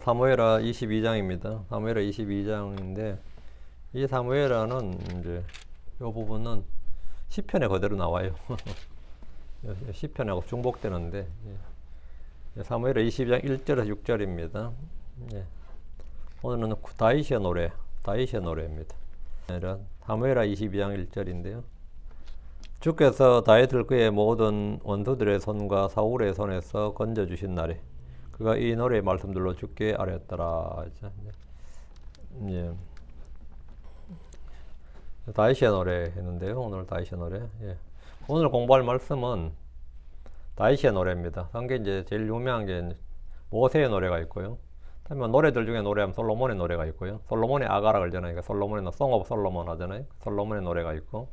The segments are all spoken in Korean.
사무엘하 22장입니다. 사무엘하 22장인데 이 사무엘하는 이제 이 부분은 시편에 그대로 나와요. 시편하고 중복되는데 사무엘하 22장 1절에서 6절입니다. 오늘은 다윗의 노래입니다. 사무엘하 22장 1절인데요. 주께서 다윗을 그의 모든 원수들의 손과 사울의 손에서 건져주신 날에 그가 이 노래의 말씀들로 주께 아뢰었더라. 다윗의 노래 했는데요. 오늘 다윗의 노래. 오늘 공부할 말씀은 다윗의 노래입니다. 한게 이제 제일 유명한 게 모세의 노래가 있고요. 그다음에 노래들 중에 노래하면 솔로몬의 노래가 있고요. 솔로몬의 아가라 그러잖아요. 그러니까 솔로몬의 송 오브 솔로몬 하잖아요. 솔로몬의 노래가 있고,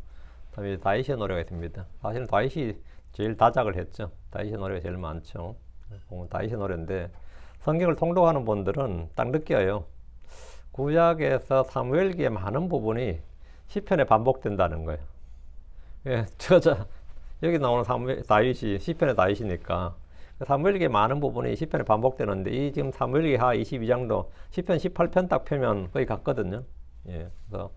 그다음에 다윗의 노래가 있습니다. 사실은 다윗이 제일 다작을 했죠. 다윗의 노래가 제일 많죠. 다윗의 노래인데 성경을 통독하는 분들은 딱 느껴요. 구약에서 사무엘기의 많은 부분이 시편에 반복된다는 거예요. 여기 나오는 다윗이 시편의 다윗이니까 사무엘기의 많은 부분이 시편에 반복되는데 이 지금 사무엘기하 22장도 시편 18편 딱 펴면 거의 같거든요. 그래서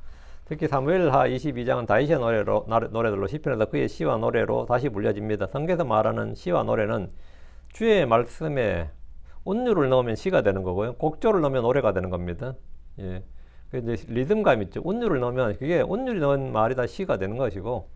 특히 사무엘하 22장은 다윗의 노래들로 시편에서 그의 시와 노래로 다시 불려집니다. 성경에서 말하는 시와 노래는 주의 말씀에 운율을 넣으면 시가 되는 거고요. 곡조를 넣으면 노래가 되는 겁니다. 그 이제 리듬감 있죠. 운율을 넣으면 그게 운율이 넣은 말이 다 시가 되는 것이고,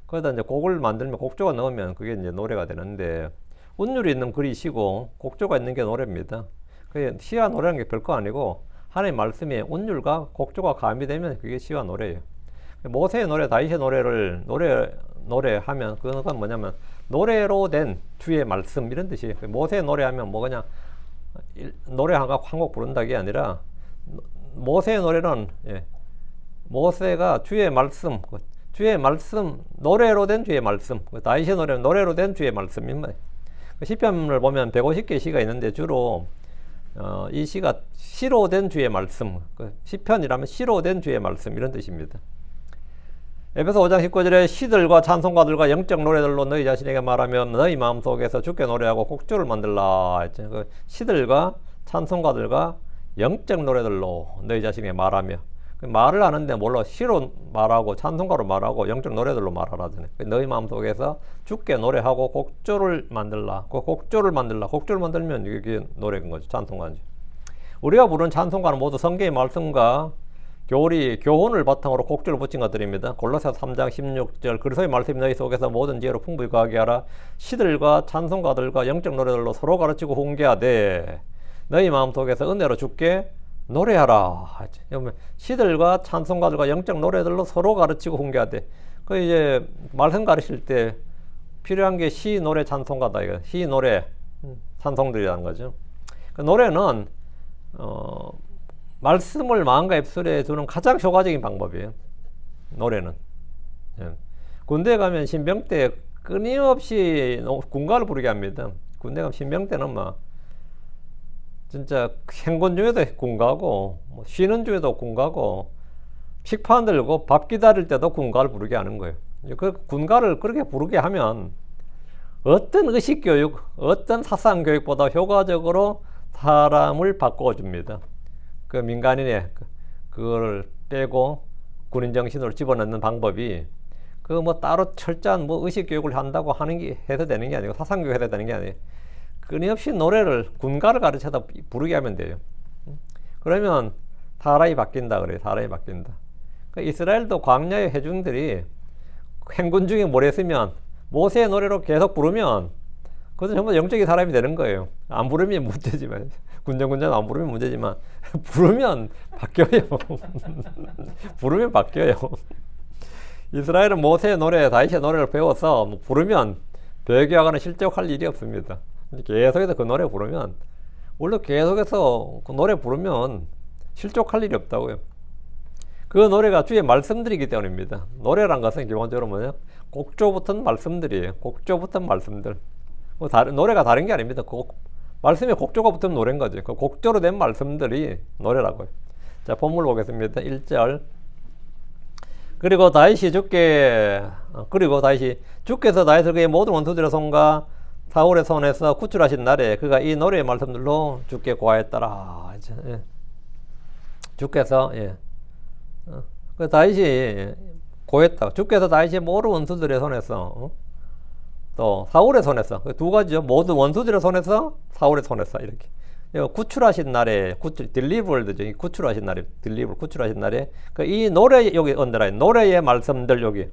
거기다 이제 곡을 만들면 곡조가 넣으면 그게 이제 노래가 되는데 운율이 있는 글이 시고 곡조가 있는 게 노래입니다. 그 시와 노래라는 게 별거 아니고 하나님의 말씀에 운율과 곡조가 가미되면 그게 시와 노래예요. 모세의 노래, 다윗의 노래를 노래하면 그건 뭐냐면 노래로 된 주의 말씀 이런 뜻이에요. 모세의 노래하면 뭐 그냥 노래 한 곡 부른다 게 아니라 모세의 노래는 모세가 주의 말씀 노래로 된 주의 말씀, 다윗의 노래는 노래로 된 주의 말씀입니다. 시편을 보면 150개 시가 있는데 주로 이 시가 시로 된 주의 말씀, 시편이라면 시로 된 주의 말씀 이런 뜻입니다. 에베소 5장 19절에 시들과 찬송가들과 영적 노래들로 너희 자신에게 말하면 너희 마음속에서 주께 노래하고 곡조를 만들라 했죠. 그 시들과 찬송가들과 영적 노래들로 너희 자신에게 말하며, 말을 하는데 뭘로 시로 말하고 찬송가로 말하고 영적 노래들로 말하라잖아요. 너희 마음속에서 주께 노래하고 곡조를 만들라. 곡조를 만들면 이게 노래인 거죠. 찬송가죠. 우리가 부른 찬송가는 모두 성경의 말씀과 교훈을 바탕으로 곡조를 붙인 것들입니다. 골로새서 3장 16절 그리스도의 말씀이 너희 속에서 모든 지혜로 풍부히 거하게 하라. 시들과 찬송가들과 영적 노래들로 서로 가르치고 훈계하되 너희 마음속에서 은혜로 주께 노래하라. 시들과 찬송가들과 영적 노래들로 서로 가르치고 훈계하되, 그 이제 말씀 가르칠 때 필요한 게 시, 노래, 찬송가다. 이거 시, 노래, 찬송들이라는 거죠. 그 노래는 말씀을 마음과 입술에 두는 가장 효과적인 방법이에요. 노래는. 군대에 가면 신병 때 끊임없이 군가를 부르게 합니다. 군대 가면 신병 때는 막 진짜 행군 중에도 군가고, 쉬는 중에도 군가고, 식판 들고 밥 기다릴 때도 군가를 부르게 하는 거예요. 그 군가를 그렇게 부르게 하면 어떤 의식교육, 어떤 사상교육보다 효과적으로 사람을 바꿔줍니다. 그 민간인의 그걸 빼고 군인 정신으로 집어넣는 방법이 그 뭐 따로 철저한 뭐 의식교육을 한다고 하는 게 해서 되는 게 아니고 사상교육 해서 되는 게 아니에요. 끊임없이 노래를 군가를 가르쳐서 부르게 하면 돼요. 그러면 사람이 바뀐다 그래요. 사람이 바뀐다. 이스라엘도 광야의 회중들이 행군 중에 뭘 했으면 모세의 노래로 계속 부르면 그것은 전부 영적인 사람이 되는 거예요. 안 부르면 문제지만 군전군전 안 부르면 문제지만 부르면 바뀌어요. 부르면 바뀌어요. 이스라엘은 모세의 노래, 다윗의 노래를 배워서 부르면 배교하거나 실족할 일이 없습니다. 계속해서 그 노래 부르면, 원래 계속해서 그 노래 부르면 실족할 일이 없다고요. 그 노래가 주의 말씀들이기 때문입니다. 노래란 것은 기본적으로 뭐냐? 곡조 붙은 말씀들이에요. 곡조 붙은 말씀들. 노래가 다른 게 아닙니다. 말씀에 곡조가 붙은 노래인 거죠. 그 곡조로 된 말씀들이 노래라고요. 자, 본문 보겠습니다. 1절. 그리고 다윗이 주께서 다윗을 그의 모든 원수들의 손과 사울의 손에서 구출하신 날에 그가 이 노래의 말씀들로 주께 고하였더라. 예. 주께서 예. 그 다윗이 고했다. 주께서 다윗의 모든 원수들의 손에서 또 사울의 손에서 두 가지죠. 모든 원수들의 손에서 사울의 손에서 이렇게 구출하신 날에 딜리버드죠. 구출하신 날에 구출하신 날에 이 노래 여기 언더라인 노래의 말씀들 여기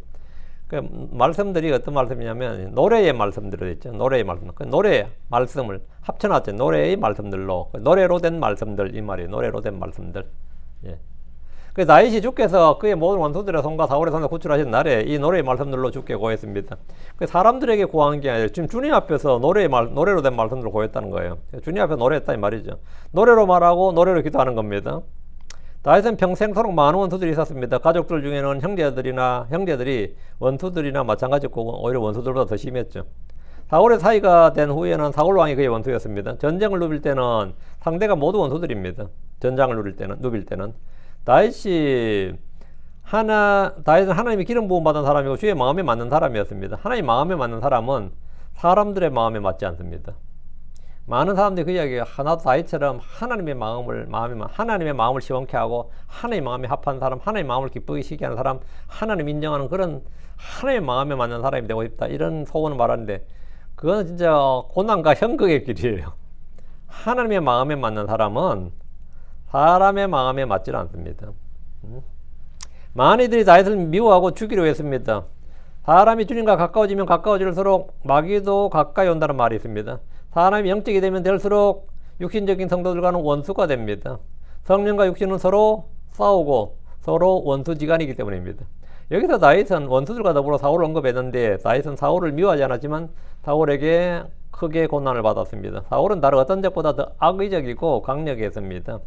그 말씀들이 어떤 말씀이냐면 노래의 말씀들이 있죠. 노래의 말씀. 그 노래 말씀을 합쳐놨죠. 노래의 말씀들로 노래로 된 말씀들 이 말이에요. 노래로 된 말씀들. 예. 그 다윗이 주께서 그의 모든 원수들의 손과 사울의 손에 구출하신 날에 이 노래의 말씀들로 주께 고했습니다. 그 사람들에게 고한 게 아니라 지금 주님 앞에서 노래로 된 말씀들로 고했다는 거예요. 주님 앞에 노래했다 이 말이죠. 노래로 말하고 노래로 기도하는 겁니다. 다윗은 평생토록 많은 원수들이 있었습니다. 가족들 중에는 형제들이 원수들이나 마찬가지고 오히려 원수들보다 더 심했죠. 사울의 사이가 된 후에는 사울 왕이 그의 원수였습니다. 전쟁을 누빌 때는 상대가 모두 원수들입니다. 전장을 누빌 때는 다윗은 하나님의 기름 부음 받은 사람이고 주의 마음에 맞는 사람이었습니다. 하나님 마음에 맞는 사람은 사람들의 마음에 맞지 않습니다. 많은 사람들이 그 이야기에 나도 다윗처럼 하나님의 마음을 시원케 하고 하나님의 마음에 합한 사람, 하나님의 마음을 기쁘게 시게 하는 사람, 하나님 인정하는 그런 하나님의 마음에 맞는 사람이 되고 싶다 이런 소원을 말하는데 그건 진짜 고난과 현극의 길이에요. 하나님의 마음에 맞는 사람은 사람의 마음에 맞지 않습니다. 많은 이들이 다윗을 미워하고 죽이려 했습니다. 사람이 주님과 가까워지면 가까워질수록 마귀도 가까이 온다는 말이 있습니다. 사람이 영적이 되면 될수록 육신적인 성도들과는 원수가 됩니다. 성령과 육신은 서로 싸우고 서로 원수지간이기 때문입니다. 여기서 다윗은 원수들과 더불어 사울을 언급했는데 다윗은 사울을 미워하지 않았지만 사울에게 크게 고난을 받았습니다. 사울은 다른 어떤 적보다 더 악의적이고 강력했습니다.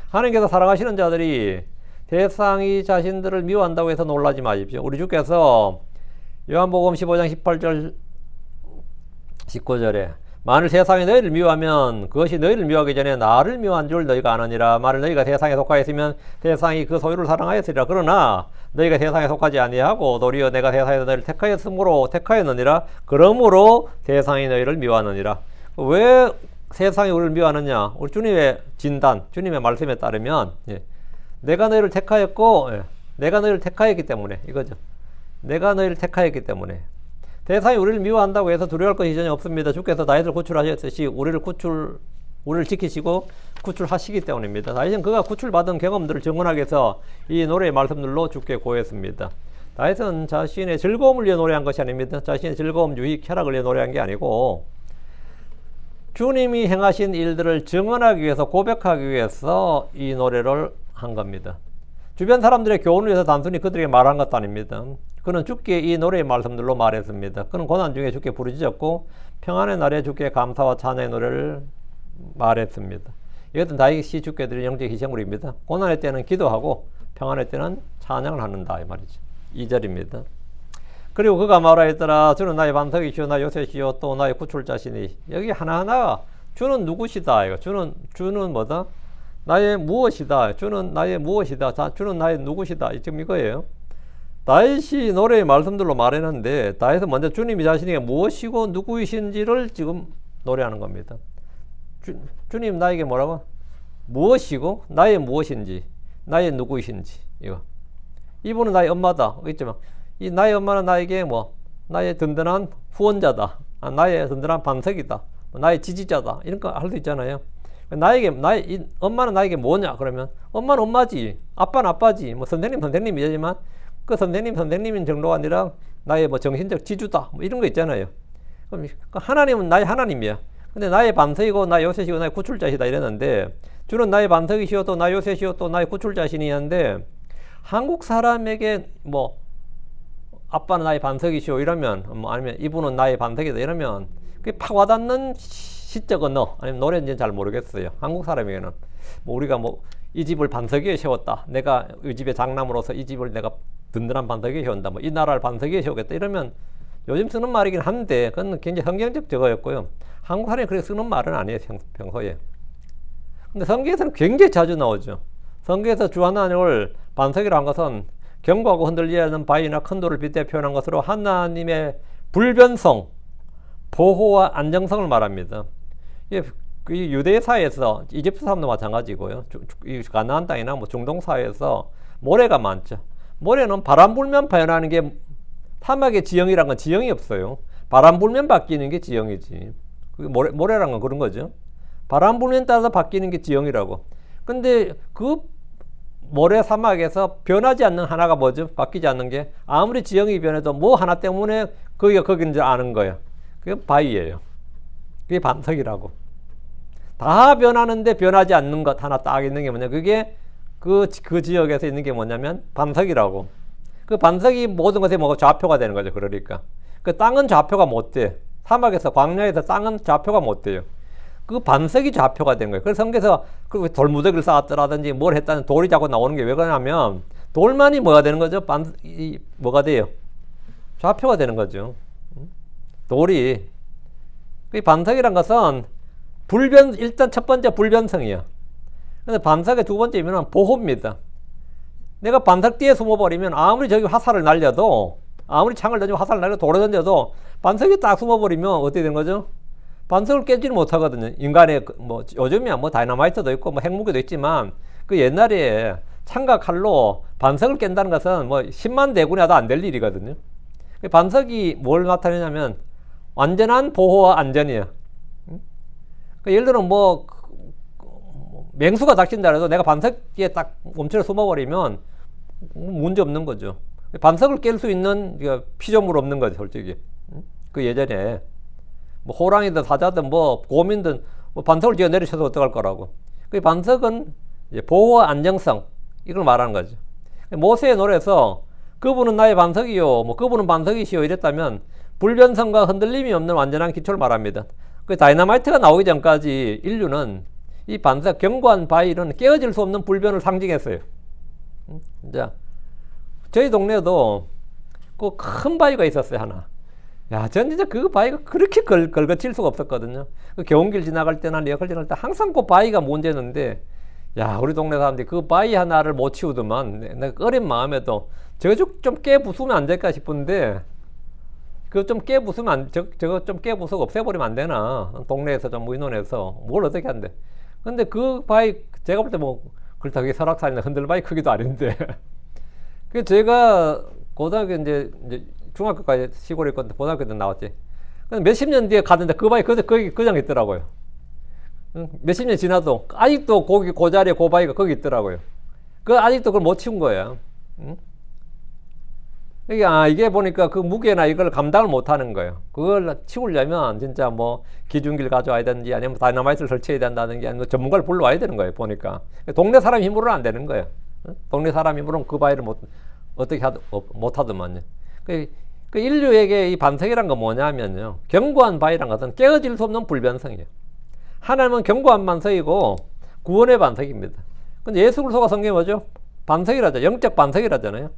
하나님께서 사랑하시는 자들이 세상이 자신들을 미워한다고 해서 놀라지 마십시오. 우리 주께서 요한복음 15장 18절 19절에 만일 세상이 너희를 미워하면 그것이 너희를 미워하기 전에 나를 미워한 줄 너희가 아느니라. 만일 너희가 세상에 속하였으면 세상이 그 소유를 사랑하였으리라. 그러나 너희가 세상에 속하지 아니하고 도리어 내가 세상에서 너희를 택하였느니라. 그러므로 세상이 너희를 미워하느니라. 왜 세상이 우리를 미워하느냐? 우리 주님의 진단, 주님의 말씀에 따르면 내가 너희를 택하였고 내가 너희를 택하였기 때문에 이거죠. 내가 너희를 택하였기 때문에 세상이 우리를 미워한다고 해서 두려워할 것이 전혀 없습니다. 주께서 다윗을 구출하셨듯이 우리를 지키시고 구출하시기 때문입니다. 다윗은 그가 구출받은 경험들을 증언하기 위해서 이 노래의 말씀들로 주께 고했습니다. 다윗은 자신의 즐거움을 위해 노래한 것이 아닙니다. 자신의 즐거움, 유익, 쾌락을 위해 노래한 게 아니고 주님이 행하신 일들을 증언하기 위해서 고백하기 위해서 이 노래를 한 겁니다. 주변 사람들의 교훈을 위해서 단순히 그들에게 말한 것도 아닙니다. 그는 주께 이 노래의 말씀들로 말했습니다. 그는 고난 중에 주께 부르짖었고 평안의 날에 주께 감사와 찬양의 노래를 말했습니다. 이것은 다윗이 주께 드린 영적 희생물입니다. 고난의 때는 기도하고 평안의 때는 찬양을 하는다 이 말이죠. 2절입니다. 그리고 그가 말하였더라. 주는 나의 반석이시오 나 요새시오 또 나의 구출자시니. 여기 하나하나 주는 누구시다. 이거 주는 뭐다? 나의 무엇이다. 주는 나의 무엇이다. 자, 주는 나의 누구시다. 지금 이거예요. 다윗이 노래의 말씀들로 말했는데 다윗은 먼저 주님이 자신에게 무엇이고 누구이신지를 지금 노래하는 겁니다. 주님 나에게 뭐라고? 무엇이고 나의 무엇인지 나의 누구이신지 이거. 이분은 나의 엄마다. 있지만 이 나의 엄마는 나에게 나의 든든한 후원자다. 나의 든든한 반석이다. 나의 지지자다. 이런 거 할 수 있잖아요. 나의 엄마는 나에게 뭐냐? 그러면 엄마는 엄마지, 아빠는 아빠지, 선생님이지만 그 선생님인 정도가 아니라 나의 정신적 지주다. 이런 거 있잖아요. 그럼 하나님은 나의 하나님이야. 근데 나의 반석이고 나의 요새시고 나의 구출자시다 이랬는데 주는 나의 반석이시오 또 나의 요새시오 또 나의 구출자시니 하는데 한국 사람에게 아빠는 나의 반석이시오 이러면 아니면 이분은 나의 반석이다 이러면 그게 팍 와닿는 시적 언어 아니면 노래인지는 잘 모르겠어요. 한국 사람에게는 우리가 이 집을 반석 위에 세웠다. 내가 이 집의 장남으로서 이 집을 내가 든든한 반석 위에 세운다. 이 나라를 반석 위에 세우겠다. 이러면 요즘 쓰는 말이긴 한데 그건 굉장히 성경적 저거였고요. 한국 사람이 그렇게 쓰는 말은 아니에요. 평소에. 근데 성경에서는 굉장히 자주 나오죠. 성경에서 주 하나님을 반석이라 한 것은 견고하고 흔들리지 않는 바위나 큰 돌을 빗대 표현한 것으로 하나님의 불변성, 보호와 안정성을 말합니다. 그 유대 사회에서 이집트 사람도 마찬가지고요. 이 가나안 땅이나 뭐 중동 사회에서 모래가 많죠. 모래는 바람 불면 변하는 게 사막의 지형이란 건 지형이 없어요. 바람 불면 바뀌는 게 지형이지. 그 모래란 건 그런 거죠. 바람 불면 따라서 바뀌는 게 지형이라고. 근데 그 모래 사막에서 변하지 않는 하나가 뭐죠? 바뀌지 않는 게 아무리 지형이 변해도 뭐 하나 때문에 거기가 거기인 줄 아는 거야. 그게 바위예요. 그게 반석이라고. 다 변하는데 변하지 않는 것 하나 딱 있는 게 뭐냐? 그게 그 지역에서 있는 게 뭐냐면 반석이라고. 그 반석이 모든 것에 뭐가 좌표가 되는 거죠. 그러니까 그 땅은 좌표가 못 돼. 사막에서 광야에서 땅은 좌표가 못 돼요. 그 반석이 좌표가 된 거예요. 그래서 성경에서 그 돌무더기를 쌓았더라든지 뭘 했다는 돌이 자꾸 나오는 게 왜 그러냐면 돌만이 뭐가 되는 거죠? 뭐가 돼요? 좌표가 되는 거죠. 돌이. 그 반석이란 것은 일단 첫 번째 불변성이야. 근데 반석의 두 번째 의미는 보호입니다. 내가 반석 뒤에 숨어버리면 아무리 저기 화살을 날려도 아무리 창을 던지고 화살을 날려 돌을 던져도 반석이 딱 숨어버리면 어떻게 되는 거죠? 반석을 깨지는 못하거든요. 인간의 뭐 요즘이야 뭐 다이너마이트도 있고 뭐 핵무기도 있지만 그 옛날에 창과 칼로 반석을 깬다는 것은 뭐 10만 대군이 와도 안 될 일이거든요. 반석이 뭘 나타내냐면 완전한 보호와 안전이에요. 예를 들어 뭐 맹수가 닥친다 해도 내가 반석에 딱 멈춰 숨어버리면 문제 없는 거죠. 반석을 깰 수 있는 피조물 없는 거죠, 솔직히. 그 예전에 뭐 호랑이든 사자든 뭐 곰이든 뭐 반석을 뛰어 내리쳐서 어떡할 거라고. 그 반석은 보호와 안정성 이걸 말하는 거죠. 모세의 노래에서 그분은 나의 반석이요, 뭐 그분은 반석이시요 이랬다면 불변성과 흔들림이 없는 완전한 기초를 말합니다. 그 다이너마이트가 나오기 전까지 인류는 이 반석 견고한 바위는 깨어질 수 없는 불변을 상징했어요. 자, 저희 동네에도 그 큰 바위가 있었어요, 하나. 야, 전 진짜 그 바위가 그렇게 걸거칠 수가 없었거든요. 그 겨운길 지나갈 때나 리어컬 지나갈 때 항상 그 바위가 문제였는데, 야, 우리 동네 사람들이 그 바위 하나를 못 치우더만, 내가 어린 마음에도 저거 좀 깨부수면 안 될까 싶은데, 그거 좀 깨부수면 저거 좀 깨부수고 없애버리면 안 되나? 동네에서 좀 의논해서 뭘 어떻게 한대. 근데 그 바위, 제가 볼 때 뭐, 그렇다고 이게 설악산이나 흔들바위 크기도 아닌데. 그 제가 고등학교 이제 중학교까지 시골에 있건데 고등학교 때 나왔지. 몇십 년 뒤에 갔는데 그 바위 거기 그냥 있더라고요. 몇십 년 지나도 아직도 거기 그 자리에 그 바위가 거기 있더라고요. 그 아직도 그걸 못 치운 거예요. 응? 이게 보니까 그 무게나 이걸 감당을 못 하는 거예요. 그걸 치우려면 진짜 뭐 기중기를 가져와야 되는지 아니면 다이너마이트를 설치해야 된다든지 아니면 전문가를 불러와야 되는 거예요. 보니까 동네 사람 힘으로는 안 되는 거예요. 동네 사람 힘으로는 그 바위를 어떻게 못 하더만요. 그 인류에게 이 반석이란 건 뭐냐면요, 견고한 바위란 것은 깨어질 수 없는 불변성이에요. 하나님은 견고한 반석이고 구원의 반석입니다. 근데 예수 그리스도가 성경에 뭐죠? 반석이라죠. 영적 반석이라잖아요.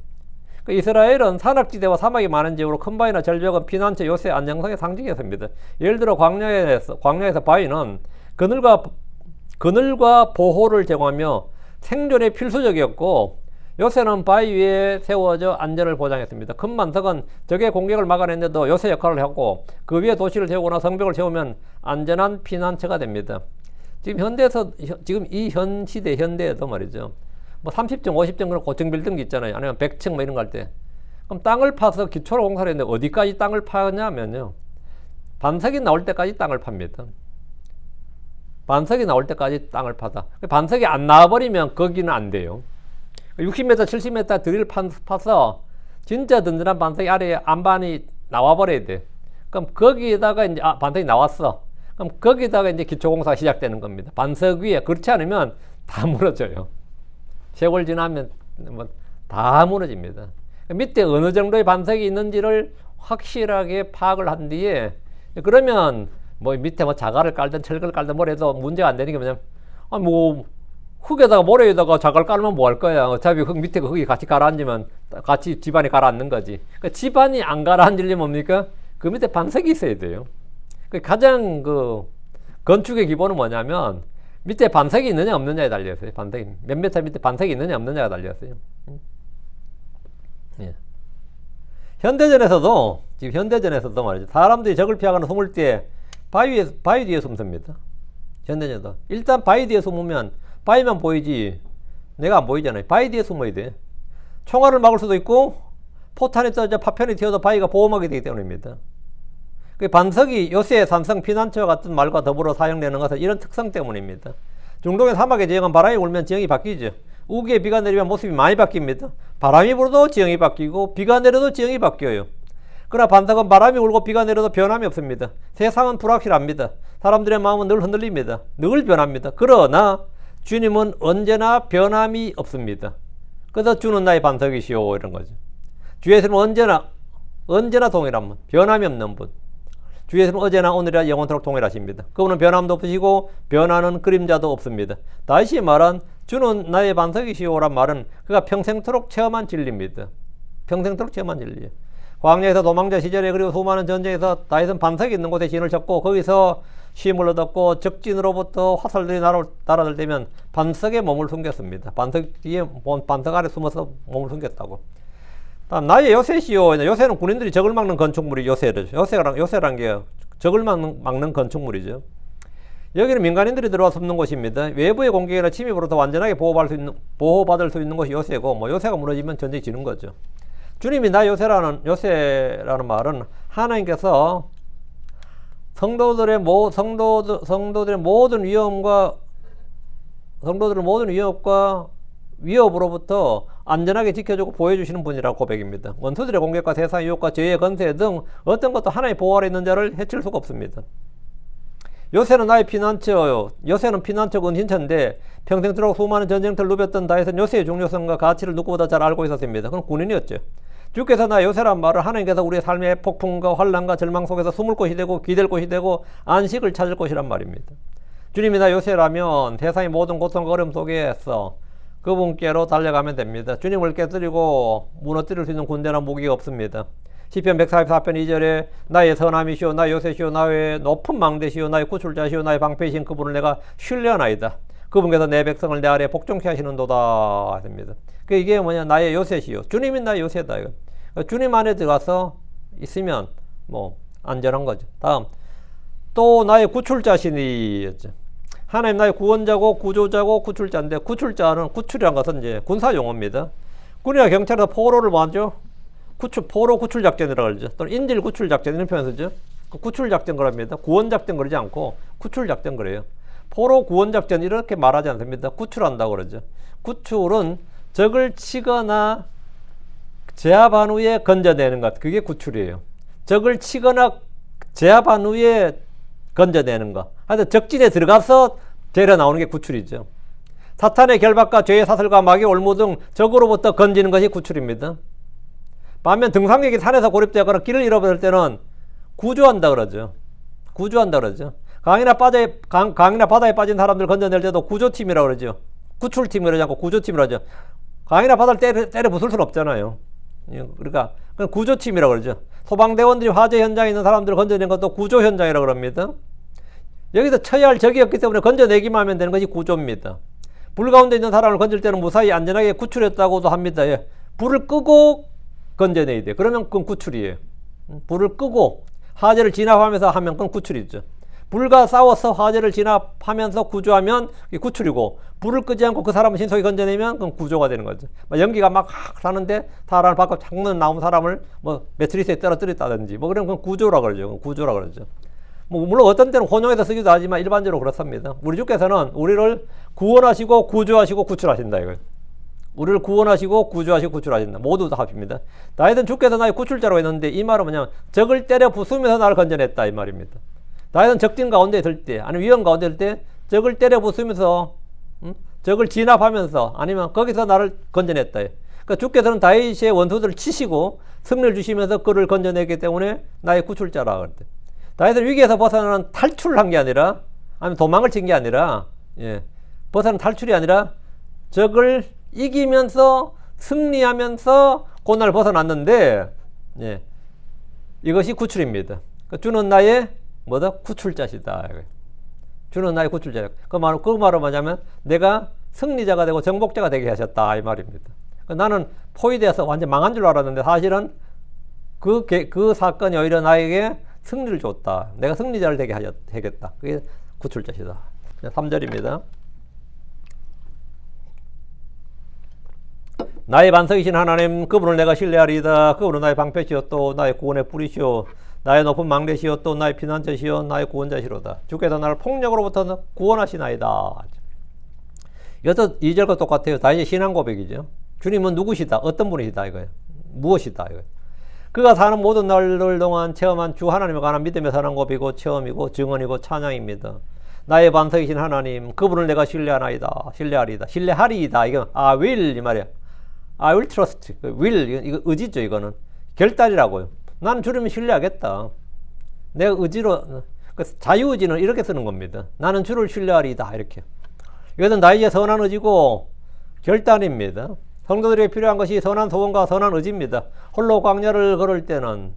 이스라엘은 산악지대와 사막이 많은 지역으로 큰 바위나 절벽은 피난처, 요새, 안정성의 상징이었습니다. 예를 들어 광야에서 바위는 그늘과 보호를 제공하며 생존에 필수적이었고, 요새는 바위 위에 세워져 안전을 보장했습니다. 큰 반석은 적의 공격을 막아내는데도 요새 역할을 하고, 그 위에 도시를 세우거나 성벽을 세우면 안전한 피난처가 됩니다. 지금 이 현 시대 현대에도 말이죠, 뭐 30층, 50층 그런 고층 빌딩 있잖아요. 아니면 100층 뭐 이런 거 할 때. 그럼 땅을 파서 기초로 공사를 했는데 어디까지 땅을 파냐면요, 반석이 나올 때까지 땅을 팝니다. 반석이 나올 때까지 땅을 파다. 반석이 안 나와버리면 거기는 안 돼요. 60m, 70m 드릴 파서 진짜 든든한 반석이 아래에 안반이 나와버려야 돼. 그럼 거기에다가 이제 반석이 나왔어. 그럼 거기다가 이제 기초공사가 시작되는 겁니다. 반석 위에. 그렇지 않으면 다 무너져요. 세월 지나면 뭐 다 무너집니다. 밑에 어느 정도의 반석이 있는지를 확실하게 파악을 한 뒤에, 그러면 뭐 밑에 뭐 자갈을 깔든 철근을 깔든 뭘 해도 문제가 안 되는 게 뭐냐면, 뭐 흙에다가 모래에다가 자갈 깔면 뭐 할 거야. 어차피 흙 밑에 흙이 같이 가라앉으면 같이 집안이 가라앉는 거지. 그러니까 집안이 안 가라앉으려면 뭡니까? 그 밑에 반석이 있어야 돼요. 가장 그 건축의 기본은 뭐냐면 밑에 반석이 있느냐 없느냐에 달려있어요. 반석이 몇 미터 밑에 반석이 있느냐 없느냐가 달려있어요. 예. 지금 현대전에서도 말이죠. 사람들이 적을 피하거나 숨을 때 바위 뒤에 숨습니다. 현대전도. 일단 바위 뒤에 숨으면 바위만 보이지 내가 안 보이잖아요. 바위 뒤에 숨어야 돼. 총알을 막을 수도 있고 포탄이 떠져 파편이 튀어도 바위가 보호막이 되기 때문입니다. 그 반석이 요새 산성 피난처 같은 말과 더불어 사용되는 것은 이런 특성 때문입니다. 중동의 사막의 지형은 바람이 불면 지형이 바뀌죠. 우기에 비가 내리면 모습이 많이 바뀝니다. 바람이 불어도 지형이 바뀌고 비가 내려도 지형이 바뀌어요. 그러나 반석은 바람이 불고 비가 내려도 변함이 없습니다. 세상은 불확실합니다. 사람들의 마음은 늘 흔들립니다. 늘 변합니다. 그러나 주님은 언제나 변함이 없습니다. 그래서 주는 나의 반석이시오 이런 거죠. 주 예수님은 언제나 동일한 분, 변함이 없는 분. 주 예수님은 어제나 오늘이나 영원토록 동일하십니다. 그분은 변함도 없으시고 변하는 그림자도 없습니다. 다시 말한 주는 나의 반석이시오란 말은 그가 평생토록 체험한 진리입니다. 평생토록 체험한 진리예요. 광야에서 도망자 시절에 그리고 수많은 전쟁에서 다윗은 반석이 있는 곳에 진을 쳤고 거기서 쉼을 얻었고 적진으로부터 화살들이 날아들면 반석에 몸을 숨겼습니다. 반석 아래 숨어서 몸을 숨겼다고. 다음 나의 요새시오. 요새는 군인들이 적을 막는 건축물이 요새란 게 적을 막는 건축물이죠. 여기는 민간인들이 들어와 숨는 곳입니다. 외부의 공격이나 침입으로부터 완전하게 보호받을 수 있는 곳이 요새고, 요새가 무너지면 전쟁이 지는 거죠. 주님이 나 요새라는 말은 하나님께서 성도들의 모든 위협과 위협으로부터 안전하게 지켜주고 보호해주시는 분이라고 고백입니다. 원수들의 공격과 세상의 유혹과 죄의 건세 등 어떤 것도 하나의 보호 아래 있는 자를 해칠 수가 없습니다. 요새는 나의 피난처요. 요새는 피난처 은신처인데 평생토록 수많은 전쟁터를 누볐던 다윗은 요새의 중요성과 가치를 누구보다 잘 알고 있었습니다. 그건 군인이었죠. 주께서 나 요새란 말은 하나님께서 우리의 삶의 폭풍과 환난과 절망 속에서 숨을 곳이 되고 기댈 곳이 되고 안식을 찾을 곳이란 말입니다. 주님이 나 요새라면 세상의 모든 고통과 어려움 속에서 그분께로 달려가면 됩니다. 주님을 깨뜨리고 무너뜨릴 수 있는 군대나 무기가 없습니다. 시편 144편 2절에 나의 선함이시오 나의 요새시오 나의 높은 망대시오 나의 구출자시오 나의 방패이신 그분을 내가 신뢰하나이다. 그분께서 내 백성을 내 아래에 복종케 하시는도다 합니다. 이게 뭐냐 나의 요새시오. 주님이 나의 요새다. 이거. 주님 안에 들어가서 있으면 안전한 거죠. 다음 또 나의 구출자시니 하나님 나의 구원자고 구조자고 구출자인데 구출이란 것은 이제 군사 용어입니다. 군이나 경찰에서 포로를 뭐하죠? 포로 구출 작전이라고 그러죠. 또는 인질 구출 작전 이런 표현 쓰죠. 구출 작전 그럽니다. 구원 작전 그러지 않고 구출 작전 그래요. 포로 구원 작전 이렇게 말하지 않습니다. 구출한다고 그러죠. 구출은 적을 치거나 제압한 후에 건져내는 것. 그게 구출이에요. 적을 치거나 제압한 후에 건져내는 것. 하여튼 적진에 들어가서 데려 나오는 게 구출이죠. 사탄의 결박과 죄의 사슬과 마귀의 올무 등 적으로부터 건지는 것이 구출입니다. 반면 등산객이 산에서 고립되거나 길을 잃어버릴 때는 구조한다 그러죠. 강이나 바다에 빠진 사람들 건져낼 때도 구조팀이라고 그러죠. 구출팀이라고 하지 않고 구조팀이라고 하죠. 강이나 바다를 때려 부술 수는 없잖아요. 그러니까 구조팀이라고 그러죠. 소방대원들이 화재 현장에 있는 사람들을 건져낸 것도 구조 현장이라고 그럽니다. 여기서 쳐야 할 적이었기 때문에 건져내기만 하면 되는 것이 구조입니다. 불 가운데 있는 사람을 건질 때는 무사히 안전하게 구출했다고도 합니다. 불을 끄고 건져내야 돼. 그러면 그건 구출이에요. 불을 끄고 화재를 진압하면서 하면 그건 구출이죠. 불과 싸워서 화재를 진압하면서 구조하면 그게 구출이고, 불을 끄지 않고 그 사람을 신속히 건져내면 그건 구조가 되는 거죠. 연기가 막 사는데 사람을 밖으로 창문 나온 사람을 매트리스에 떨어뜨렸다든지 그러면 그건 구조라고 그러죠. 물론 어떤 때는 혼용해서 쓰기도 하지만 일반적으로 그렇습니다. 우리 주께서는 우리를 구원하시고 구조하시고 구출하신다 이거예요. 우리를 구원하시고 구조하시고 구출하신다. 모두 다 합입니다. 다윗은 주께서 나의 구출자라고 했는데 이 말은 뭐냐면 적을 때려 부수면서 나를 건져냈다 이 말입니다. 다윗은 적진 가운데 들 때 아니면 위험 가운데 들 때 적을 때려 부수면서 적을 진압하면서 아니면 거기서 나를 건져냈다. 그러니까 주께서는 다윗의 원수들을 치시고 승리를 주시면서 그를 건져냈기 때문에 나의 구출자라고 그랬대. 다윗은 위기에서 벗어나는 탈출을 한 게 아니라 아니면 도망을 친 게 아니라 벗어나는 탈출이 아니라 적을 이기면서 승리하면서 고난을 벗어났는데 이것이 구출입니다. 그러니까 주는 나의 구출자시다. 주는 나의 구출자. 그 말은 뭐냐면 내가 승리자가 되고 정복자가 되게 하셨다 이 말입니다. 그러니까 나는 포위되어서 완전 망한 줄 알았는데 사실은 그 사건이 오히려 나에게 승리를 줬다. 내가 승리자를 되게 하겠다. 그게 구출자시다. 3절입니다. 나의 반석이신 하나님, 그분을 내가 신뢰하리이다. 그분은 나의 방패시요 또 나의 구원의 뿌리시요 나의 높은 망대시요 또 나의 피난처시요 나의 구원자시로다. 주께서 나를 폭력으로부터 구원하시나이다. 이것도 2절과 똑같아요. 다시 신앙 고백이죠. 주님은 누구시다? 어떤 분이시다 이거예요. 무엇이다 이거예요. 그가 사는 모든 날들 동안 체험한 주 하나님에 관한 믿음의 사랑 고백이고 체험이고 증언이고 찬양입니다. 나의 반석이신 하나님, 그분을 내가 신뢰하나이다. 신뢰하리이다. 신뢰하리이다. 이거 will 이 말이야. I will trust. will 이거 의지죠. 이거는 결단이라고요. 나는 주님을 신뢰하겠다. 내가 의지로 자유의지는 이렇게 쓰는 겁니다. 나는 주를 신뢰하리이다. 이렇게. 이것은 나에게 선한 의지고 결단입니다. 성도들에게 필요한 것이 선한 소원과 선한 의지입니다. 홀로 광야를 걸을 때는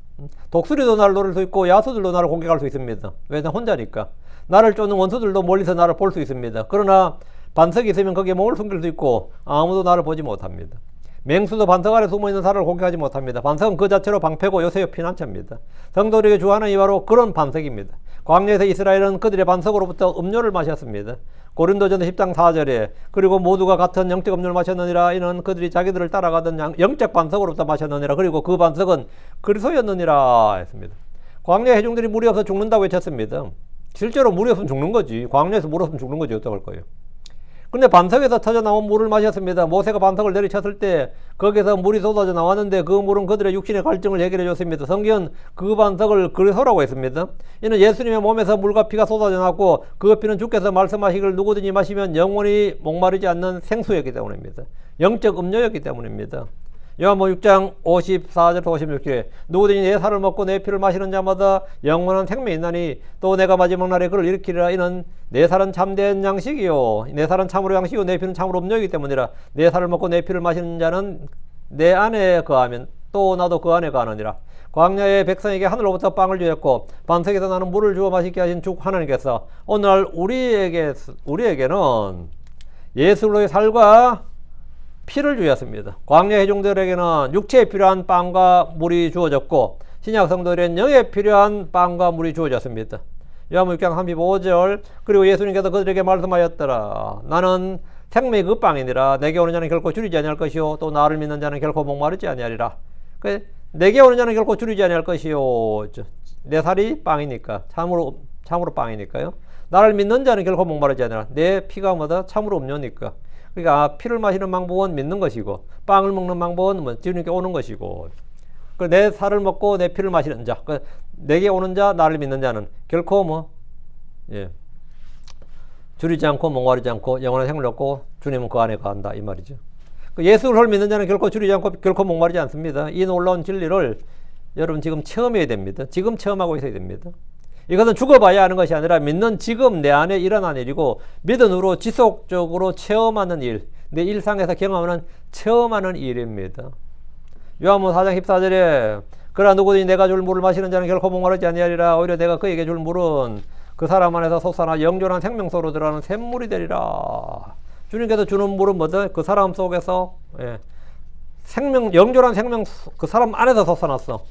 독수리도 나를 노릴 수 있고 야수들도 나를 공격할 수 있습니다. 왜냐면 혼자니까. 나를 쫓는 원수들도 멀리서 나를 볼 수 있습니다. 그러나 반석이 있으면 거기에 몸을 숨길 수 있고 아무도 나를 보지 못합니다. 맹수도 반석 아래 숨어있는 사람을 공격하지 못합니다. 반석은 그 자체로 방패고 요새의 피난처입니다. 성도들에게 주 하나님이 바로 그런 반석입니다. 광야에서 이스라엘은 그들의 반석으로부터 음료를 마셨습니다. 고린도전서 10장 4절에 그리고 모두가 같은 영적 음료를 마셨느니라. 이는 그들이 자기들을 따라가던 영적 반석으로부터 마셨느니라. 그리고 그 반석은 그리스도였느니라 했습니다. 광야 회중들이 물이 없어 죽는다고 외쳤습니다. 실제로 물이 없으면 죽는 거지. 광야에서 물 없으면 죽는 거지. 어떡할 거예요. 근데 반석에서 터져나온 물을 마셨습니다. 모세가 반석을 내리쳤을 때 거기서 물이 쏟아져 나왔는데 그 물은 그들의 육신의 갈증을 해결해 줬습니다. 성경은 그 반석을 그리스도라고 했습니다. 이는 예수님의 몸에서 물과 피가 쏟아져 나왔고 그 피는 주께서 말씀하시기를 누구든지 마시면 영원히 목마르지 않는 생수였기 때문입니다. 영적 음료였기 때문입니다. 요한복음 6장 54절부터 56절에 누구든지 내 살을 먹고 내 피를 마시는 자마다 영원한 생명이 있나니 또 내가 마지막 날에 그를 일으키리라. 이는 내 살은 참된 양식이요 내 살은 참으로 양식이요 내 피는 참으로 음료이기 때문이라. 내 살을 먹고 내 피를 마시는 자는 내 안에 거하면 또 나도 그 안에 거하느니라. 광야의 백성에게 하늘로부터 빵을 주었고 반석에서 나는 물을 주어 마시게 하신 주 하나님께서 오늘 우리에게는 예수로의 살과 피를 주었습니다. 광야 회중들에게는 육체에 필요한 빵과 물이 주어졌고 신약 성도들에게는 영에 필요한 빵과 물이 주어졌습니다. 요한복음 6장 35절 그리고 예수님께서 그들에게 말씀하였더라. 나는 생명의 그 빵이니라. 내게 오는 자는 결코 줄이지 아니할 것이요 또 나를 믿는 자는 결코 목마르지 아니하리라. 내게 오는 자는 결코 줄이지 아니할 것이요. 내 살이 빵이니까 참으로 빵이니까요. 나를 믿는 자는 결코 목마르지 아니하리라. 내 피가 뭐다? 참으로 음료니까. 그러니까 피를 마시는 방법은 믿는 것이고 빵을 먹는 방법은 주님께 오는 것이고 내 살을 먹고 내 피를 마시는 자 내게 오는 자 나를 믿는 자는 결코 줄이지 않고 목마르지 않고 영원한 생명을 얻고 주님은 그 안에 거한다 이 말이죠. 예수를 믿는 자는 결코 줄이지 않고 결코 목마르지 않습니다. 이 놀라운 진리를 여러분 지금 체험해야 됩니다. 지금 체험하고 있어야 됩니다. 이것은 죽어봐야 하는 것이 아니라 믿는 지금 내 안에 일어난 일이고 믿음으로 지속적으로 체험하는 일, 내 일상에서 경험하는 체험하는 일입니다. 요한복음 4장 14절에 그러나 누구든지 내가 줄 물을 마시는 자는 결코 목마르지 아니하리라. 오히려 내가 그에게 줄 물은 그 사람 안에서 솟아나 영존한 생명소로 들어가는 샘물이 되리라. 주님께서 주는 물은 뭐죠? 그 사람 속에서 영존한 생명 그 사람 안에서 솟아났어.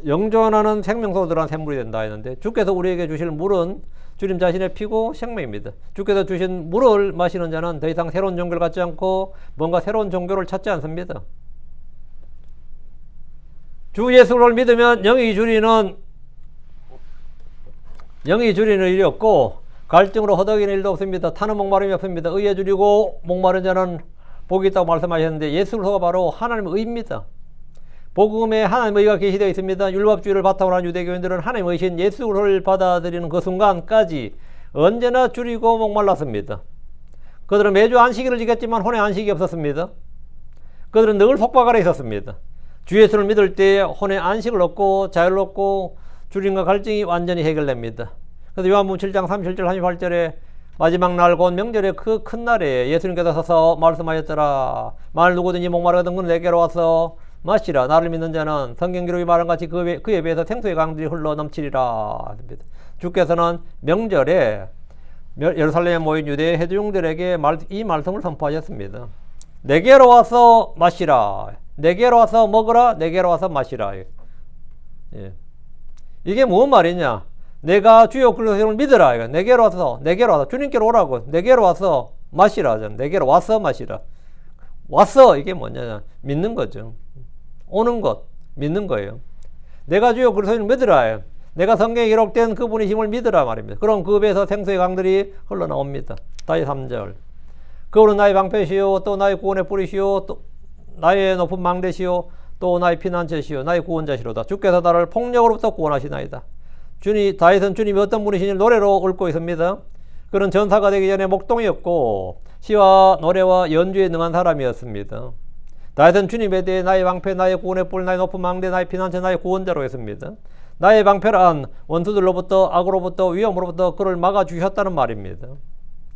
영존하는 생명소로 들어간 샘물이 된다 했는데 주께서 우리에게 주실 물은 주님 자신의 피고 생명입니다. 주께서 주신 물을 마시는 자는 더 이상 새로운 종교를 갖지 않고 뭔가 새로운 종교를 찾지 않습니다. 주 예수를 믿으면 영이 줄이는 일이 없고 갈증으로 허덕이는 일도 없습니다. 타는 목마름이 없습니다. 의에 줄이고 목마른 자는 복이 있다고 말씀하셨는데 예수가 바로 하나님의 의입니다. 복음에 하나님의 의가 계시되어 있습니다. 율법주의를 바탕으로 한 유대교인들은 하나님의 의신 예수를 받아들이는 그 순간까지 언제나 줄이고 목말랐습니다. 그들은 매주 안식일을 지켰지만 혼의 안식이 없었습니다. 그들은 늘 속박 아래 있었습니다. 주 예수를 믿을 때 혼의 안식을 얻고 자유를 얻고 줄임과 갈증이 완전히 해결됩니다. 그래서 요한복음 7장 37절 38절에 마지막 날 곧 명절의 그 큰 날에 예수님께서 서서 말씀하였더라. 만일 누구든지 목마르거든 그는 내게로 와서 마시라. 나를 믿는 자는 성경 기록이 말한 같이 그에 비해서 생수의 강들이 흘러 넘치리라. 주께서는 명절에 예루살렘에 모인 유대 회중들에게 이 말씀을 선포하셨습니다. 내게로 와서 마시라. 내게로 와서 먹으라. 내게로 와서 마시라. 예. 이게 무슨 말이냐? 내가 주여 그리스도를 믿으라. 내게로 와서 주님께로 오라고. 내게로 와서 마시라. 내게로 와서 마시라. 와서 이게 뭐냐? 믿는 거죠. 오는 것, 믿는 거예요. 내가 주여 그리스도를 믿으라. 내가 성경에 기록된 그분의 힘을 믿으라 말입니다. 그럼 그 배에서 생수의 강들이 흘러나옵니다. 다시 3절. 그분은 나의 방패시요 또 나의 구원의 뿌리시요 또 나의 높은 망대시요 또 나의 피난처시요 나의 구원자시로다. 주께서 나를 폭력으로부터 구원하시나이다. 다윗은 주님이 어떤 분이신지 노래로 읊고 있습니다. 그는 전사가 되기 전에 목동이었고 시와 노래와 연주에 능한 사람이었습니다. 다윗은 주님에 대해 나의 방패, 나의 구원의 뿔, 나의 높은 망대, 나의 피난처, 나의 구원자로 했습니다. 나의 방패란 원수들로부터 악으로부터 위험으로부터 그를 막아주셨다는 말입니다.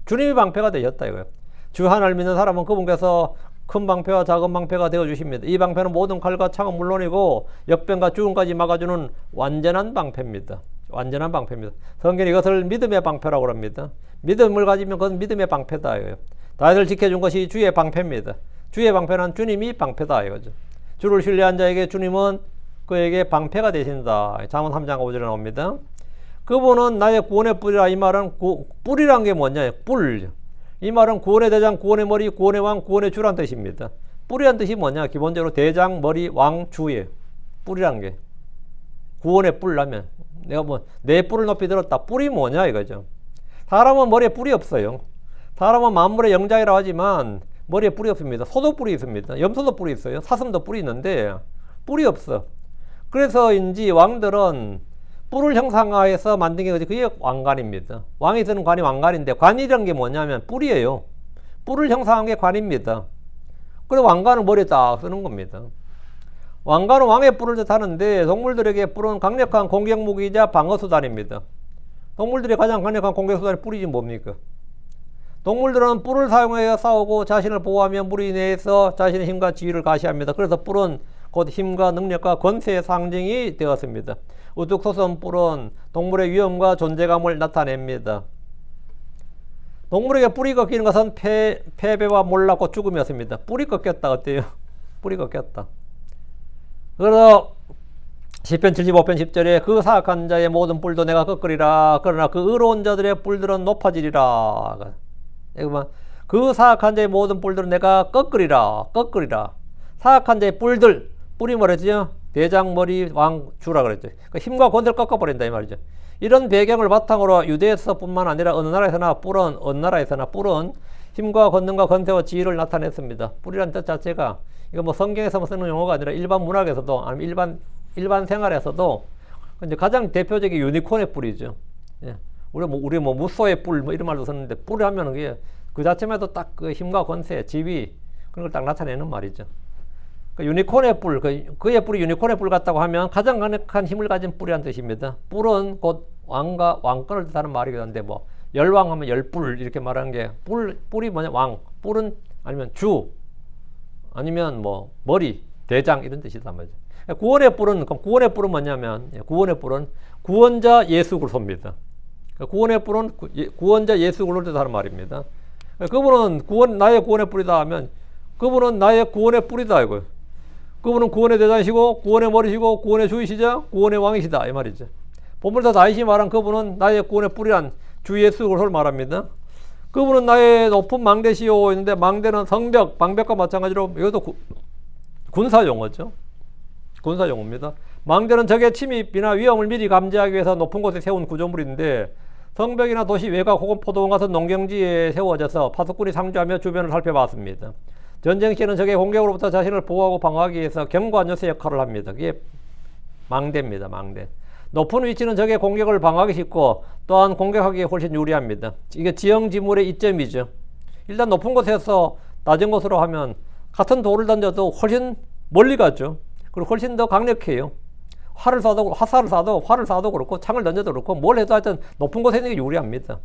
주님이 방패가 되셨다 이거예요. 주 하나를 믿는 사람은 그분께서 큰 방패와 작은 방패가 되어주십니다. 이 방패는 모든 칼과 창은 물론이고 역병과 죽음까지 막아주는 완전한 방패입니다. 완전한 방패입니다. 성경이 이것을 믿음의 방패라고 합니다. 믿음을 가지면 그건 믿음의 방패다 이거예요. 다윗을 지켜준 것이 주의 방패입니다. 주의 방패는 주님이 방패다 이거죠. 주를 신뢰한 자에게 주님은 그에게 방패가 되신다. 잠언 3장 5절에 나옵니다. 그분은 나의 구원의 뿔이라. 이 말은 뿔이란 게 뭐냐? 뿔. 이 말은 구원의 대장, 구원의 머리, 구원의 왕, 구원의 주란 뜻입니다. 뿔이란 뜻이 뭐냐? 기본적으로 대장, 머리, 왕, 주예요. 뿔이란 게. 구원의 뿔라면 내가 뭐 내 뿔을 높이 들었다. 뿔이 뭐냐 이거죠. 사람은 머리에 뿔이 없어요. 사람은 만물의 영장이라고 하지만 머리에 뿔이 없습니다. 소도 뿔이 있습니다. 염소도 뿔이 있어요. 사슴도 뿔이 있는데 뿔이 없어. 그래서인지 왕들은 뿔을 형상화해서 만든 게 그게 왕관입니다. 왕이 쓰는 관이 왕관인데 관이라는 게 뭐냐면 뿔이에요. 뿔을 형상한 게 관입니다. 그래서 왕관을 머리에 딱 쓰는 겁니다. 왕관은 왕의 뿔을 뜻하는데 동물들에게 뿔은 강력한 공격무기이자 방어수단입니다. 동물들의 가장 강력한 공격수단이 뿔이지 뭡니까? 동물들은 뿔을 사용하여 싸우고 자신을 보호하며 무리 내에서 자신의 힘과 지위를 가시합니다. 그래서 뿔은 곧 힘과 능력과 권세의 상징이 되었습니다. 우뚝 솟은 뿔은 동물의 위험과 존재감을 나타냅니다. 동물에게 뿔이 꺾이는 것은 패배와 몰락과 죽음이었습니다. 뿔이 꺾였다 어때요? 뿔이 꺾였다. 그래서 시편 75편 10절에 그 사악한 자의 모든 뿔도 내가 꺾으리라. 그러나 그 의로운 자들의 뿔들은 높아지리라. 그 사악한 자의 모든 뿔들은 내가 꺾으리라. 사악한 자의 뿔들, 뿔이 뭐랬죠? 대장, 머리, 왕, 주라 그랬죠. 그러니까 힘과 권세를 꺾어버린다 이 말이죠. 이런 배경을 바탕으로 유대에서뿐만 아니라 어느 나라에서나 뿔은 힘과 권능과 권세와 지위를 나타냈습니다. 뿔이라는 뜻 자체가 이거 뭐 성경에서만 쓰는 용어가 아니라 일반 문학에서도 아니면 일반 생활에서도 이제 가장 대표적인 유니콘의 뿔이죠. 예. 우리 무소의 뿔 뭐 이런 말도 썼는데 뿔이 하면은 그게 그 자체만 해도 딱 그 힘과 권세, 지위 그런 걸 딱 나타내는 말이죠. 그 유니콘의 뿔, 그의 뿔이 유니콘의 뿔 같다고 하면 가장 강력한 힘을 가진 뿔이라는 뜻입니다. 뿔은 곧 왕과 왕권을 뜻하는 말이기도 한데 뭐 열왕하면 열뿔 이렇게 말하는 게 뿔이 뭐냐? 왕, 뿔은 아니면 주 아니면 뭐 머리, 대장 이런 뜻이단 말이죠. 구원의 뿔은 뭐냐면 구원의 뿔은 구원자 예수 그리스도입니다. 구원의 뿔은 구원자 예수 그리스도를 뜻하는 말입니다. 그분은 나의 구원의 뿔이다 하면 그분은 나의 구원의 뿔이다 이거예요. 그분은 구원의 대장이시고 구원의 머리시고 구원의 주이시자 구원의 왕이시다 이 말이죠. 본문에서 다윗이 말한 그분은 나의 구원의 뿔이란 주 예수 그리스도를 말합니다. 그분은 나의 높은 망대시오 있는데 망대는 성벽, 방벽과 마찬가지로 이것도 군사 용어죠. 군사 용어입니다. 망대는 적의 침입이나 위험을 미리 감지하기 위해서 높은 곳에 세운 구조물인데 성벽이나 도시 외곽 혹은 포도원 같은 농경지에 세워져서 파수꾼이 상주하며 주변을 살펴봤습니다. 전쟁 시에는 적의 공격으로부터 자신을 보호하고 방어하기 위해서 경관 요새 역할을 합니다. 그게 망대입니다. 망대. 높은 위치는 적의 공격을 방어하기 쉽고 또한 공격하기에 훨씬 유리합니다. 이게 지형지물의 이점이죠. 일단 높은 곳에서 낮은 곳으로 하면 같은 돌을 던져도 훨씬 멀리 가죠. 그리고 훨씬 더 강력해요. 화살을 쏴도 그렇고 창을 던져도 그렇고 뭘 해도 하여튼 높은 곳에 있는 게 유리합니다.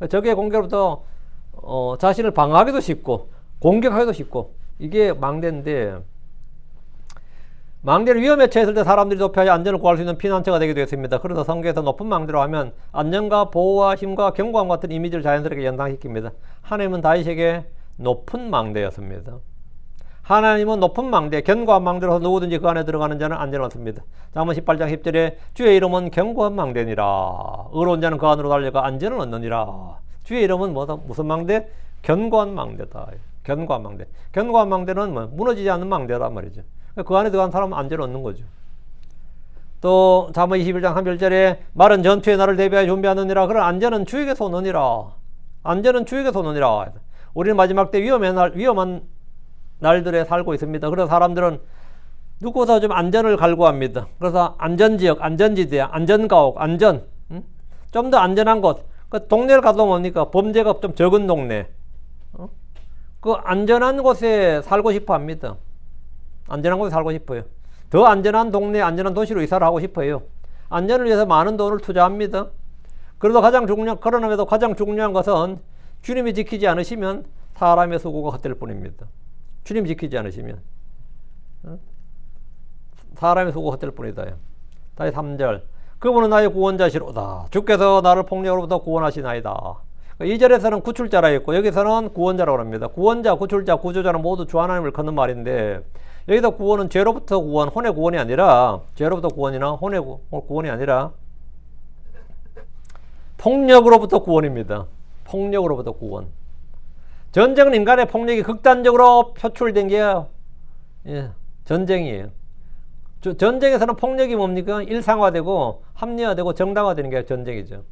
적의 공격으로부터 자신을 방어하기도 쉽고 공격하기도 쉽고 이게 망대인데 망대를 위험에 처했을 때 사람들이 도피하여 안전을 구할 수 있는 피난처가 되기도 했습니다. 그래서 성경에서 높은 망대로 하면 안전과 보호와 힘과 견고함 같은 이미지를 자연스럽게 연상시킵니다. 하나님은 다윗에게 높은 망대였습니다. 하나님은 높은 망대, 견고한 망대로서 누구든지 그 안에 들어가는 자는 안전 얻습니다. 잠언 18장 10절에 주의 이름은 견고한 망대니라. 의로운 자는 그 안으로 달려가 안전을 얻느니라. 주의 이름은 뭐다? 무슨 망대? 견고한 망대다. 견고한 망대. 견고한 망대는 뭐 무너지지 않는 망대란 말이죠. 그 안에 들어간 사람은 안전을 얻는 거죠. 또 잠언 21장 3절에 마른 전투에 나를 대비하여 준비하느니라. 그런 안전은 주에게서 오느니라. 안전은 주에게서 오느니라. 우리는 마지막 때 위험한 날들에 살고 있습니다. 그래서 사람들은 누구보다 좀 안전을 갈구합니다. 그래서 안전지역, 안전지대, 안전가옥, 안전, 좀 더 안전한 곳. 그 동네를 가도 뭡니까? 범죄가 좀 적은 동네. 그 안전한 곳에 살고 싶어 합니다. 안전한 곳에 살고 싶어요. 더 안전한 동네, 안전한 도시로 이사를 하고 싶어요. 안전을 위해서 많은 돈을 투자합니다. 그래도 그러나도 가장 중요한 것은 주님이 지키지 않으시면 사람의 수고가 헛될 뿐입니다. 주님이 지키지 않으시면 사람의 수고가 헛될 뿐이다. 다시 3절. 그분은 나의 구원자시로다. 주께서 나를 폭력으로부터 구원하시나이다. 2절에서는 구출자라 했고 여기서는 구원자라고 합니다. 구원자, 구출자, 구조자는 모두 주 하나님을 걷는 말인데 여기서 구원은 죄로부터 구원, 혼의 구원이 아니라 죄로부터 구원이나 혼의 구원이 아니라 폭력으로부터 구원입니다. 폭력으로부터 구원. 전쟁은 인간의 폭력이 극단적으로 표출된 게 전쟁이에요. 전쟁에서는 폭력이 뭡니까? 일상화되고 합리화되고 정당화되는 게 전쟁이죠.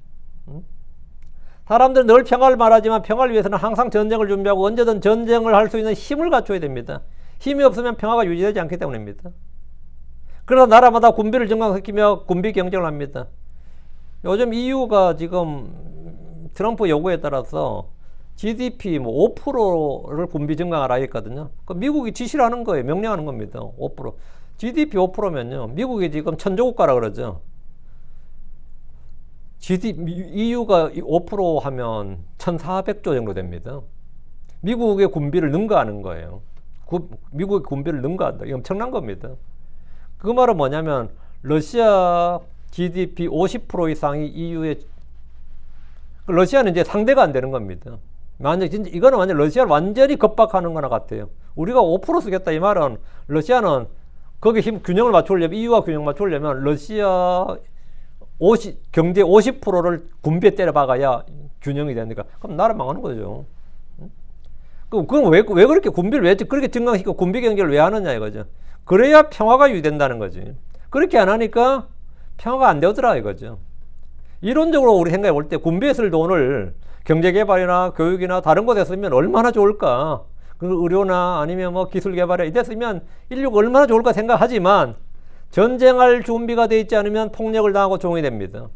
사람들은 늘 평화를 말하지만 평화를 위해서는 항상 전쟁을 준비하고 언제든 전쟁을 할 수 있는 힘을 갖춰야 됩니다. 힘이 없으면 평화가 유지되지 않기 때문입니다. 그래서 나라마다 군비를 증강시키며 군비 경쟁을 합니다. 요즘 EU가 지금 트럼프 요구에 따라서 GDP 5%를 군비 증강하라 했거든요. 그 미국이 지시를 하는 거예요. 명령하는 겁니다. 5%. GDP 5%면요. 미국이 지금 천조국가라 그러죠. EU가 5% 하면 1,400조 정도 됩니다. 미국의 군비를 능가하는 거예요. 미국의 군비를 능가한다. 이거 엄청난 겁니다. 그 말은 뭐냐면 러시아 GDP 50% 이상이 EU의 러시아는 이제 상대가 안 되는 겁니다. 만약 진짜 이거는 완전 러시아를 완전히 겁박하는 거나 같아요. 우리가 5% 쓰겠다 이 말은 러시아는 거기 힘 균형을 맞추려면 EU와 균형 맞추려면 러시아 경제 50%를 군비에 때려박아야 균형이 되니까 그럼 나라 망하는 거죠. 그럼 왜 그렇게 군비를 왜 그렇게 증강시키고 군비 경제를 왜 하느냐 이거죠. 그래야 평화가 유지된다는 거지. 그렇게 안 하니까 평화가 안 되더라 이거죠. 이론적으로 우리 생각해 볼 때 군비에 쓸 돈을 경제개발이나 교육이나 다른 곳에 쓰면 얼마나 좋을까. 그 의료나 아니면 뭐 기술개발에 이때 쓰면 인류가 얼마나 좋을까 생각하지만 전쟁할 준비가 되어 있지 않으면 폭력을 당하고 종이 됩니다.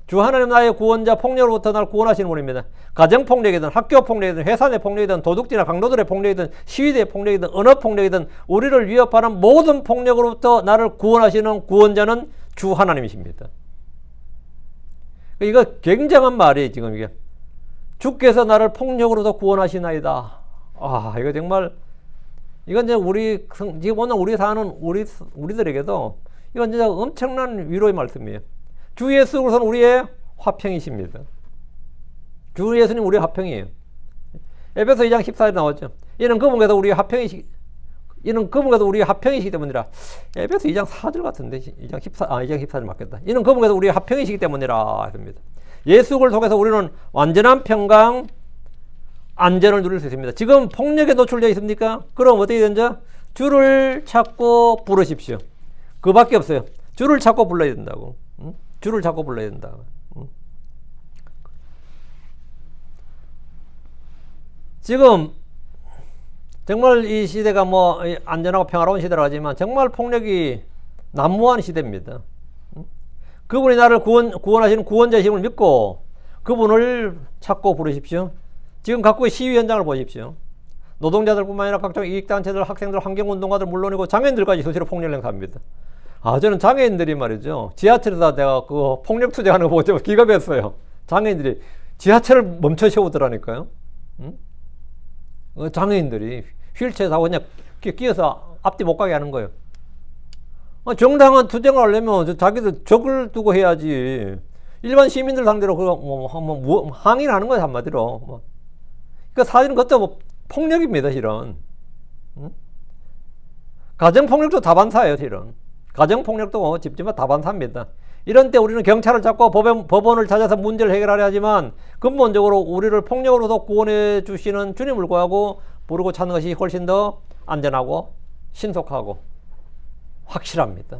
주 하나님 나의 구원자 폭력으로부터 날 구원하시는 분입니다. 가정폭력이든 학교폭력이든 회사 내 폭력이든 도둑질이나 강도들의 폭력이든 시위대의 폭력이든 언어폭력이든 우리를 위협하는 모든 폭력으로부터 나를 구원하시는 구원자는 주 하나님이십니다. 이거 굉장한 말이에요. 지금 이게 주께서 나를 폭력으로부터 구원하시나이다. 이거 정말 이건 이제 지금 오늘 우리 사는 우리들에게도 이건 진짜 엄청난 위로의 말씀이에요. 주 예수로서는 우리의 화평이십니다. 주 예수님 우리의 화평이에요. 에베소 2장 14절에 나왔죠. 이는 그분께서 우리의 화평이시기 때문이라. 에베소 2장 4절 같은데 2장 14절 맞겠다. 이는 그분께서 우리의 화평이시기 때문이라 했습니다. 예수를 통해서 우리는 완전한 평강, 안전을 누릴 수 있습니다. 지금 폭력에 노출되어 있습니까? 그럼 어떻게 된다? 주를 찾고 부르십시오. 그밖에 없어요. 주를 찾고 불러야 된다고. 주를 찾고 불러야 된다. 지금 정말 이 시대가 뭐 안전하고 평화로운 시대라고 하지만 정말 폭력이 난무하는 시대입니다. 그분이 나를 구원하시는 구원자심을 믿고 그분을 찾고 부르십시오. 지금 각국의 시위 현장을 보십시오. 노동자들뿐만 아니라 각종 이익단체들, 학생들, 환경운동가들 물론이고 장애인들까지 수시로 폭력을 행사합니다. 저는 장애인들이 말이죠. 지하철에서 내가 그 폭력 투쟁하는 거 보고 기가 뱄어요. 장애인들이 지하철을 멈춰 세우더라니까요. 장애인들이 휠체어 타고 그냥 끼어서 앞뒤 못 가게 하는 거예요. 정당한 투쟁을 하려면 자기들 적을 두고 해야지. 일반 시민들 상대로 항의를 하는 거예요, 한마디로. 그 사실은 그것도 뭐 폭력입니다, 실은. 가정폭력도 다반사예요, 실은. 가정폭력도 집집마다 다반사입니다. 이런 때 우리는 경찰을 잡고 법원을 찾아서 문제를 해결하려 하지만 근본적으로 우리를 폭력으로도 구원해 주시는 주님을 구하고 부르고 찾는 것이 훨씬 더 안전하고 신속하고 확실합니다.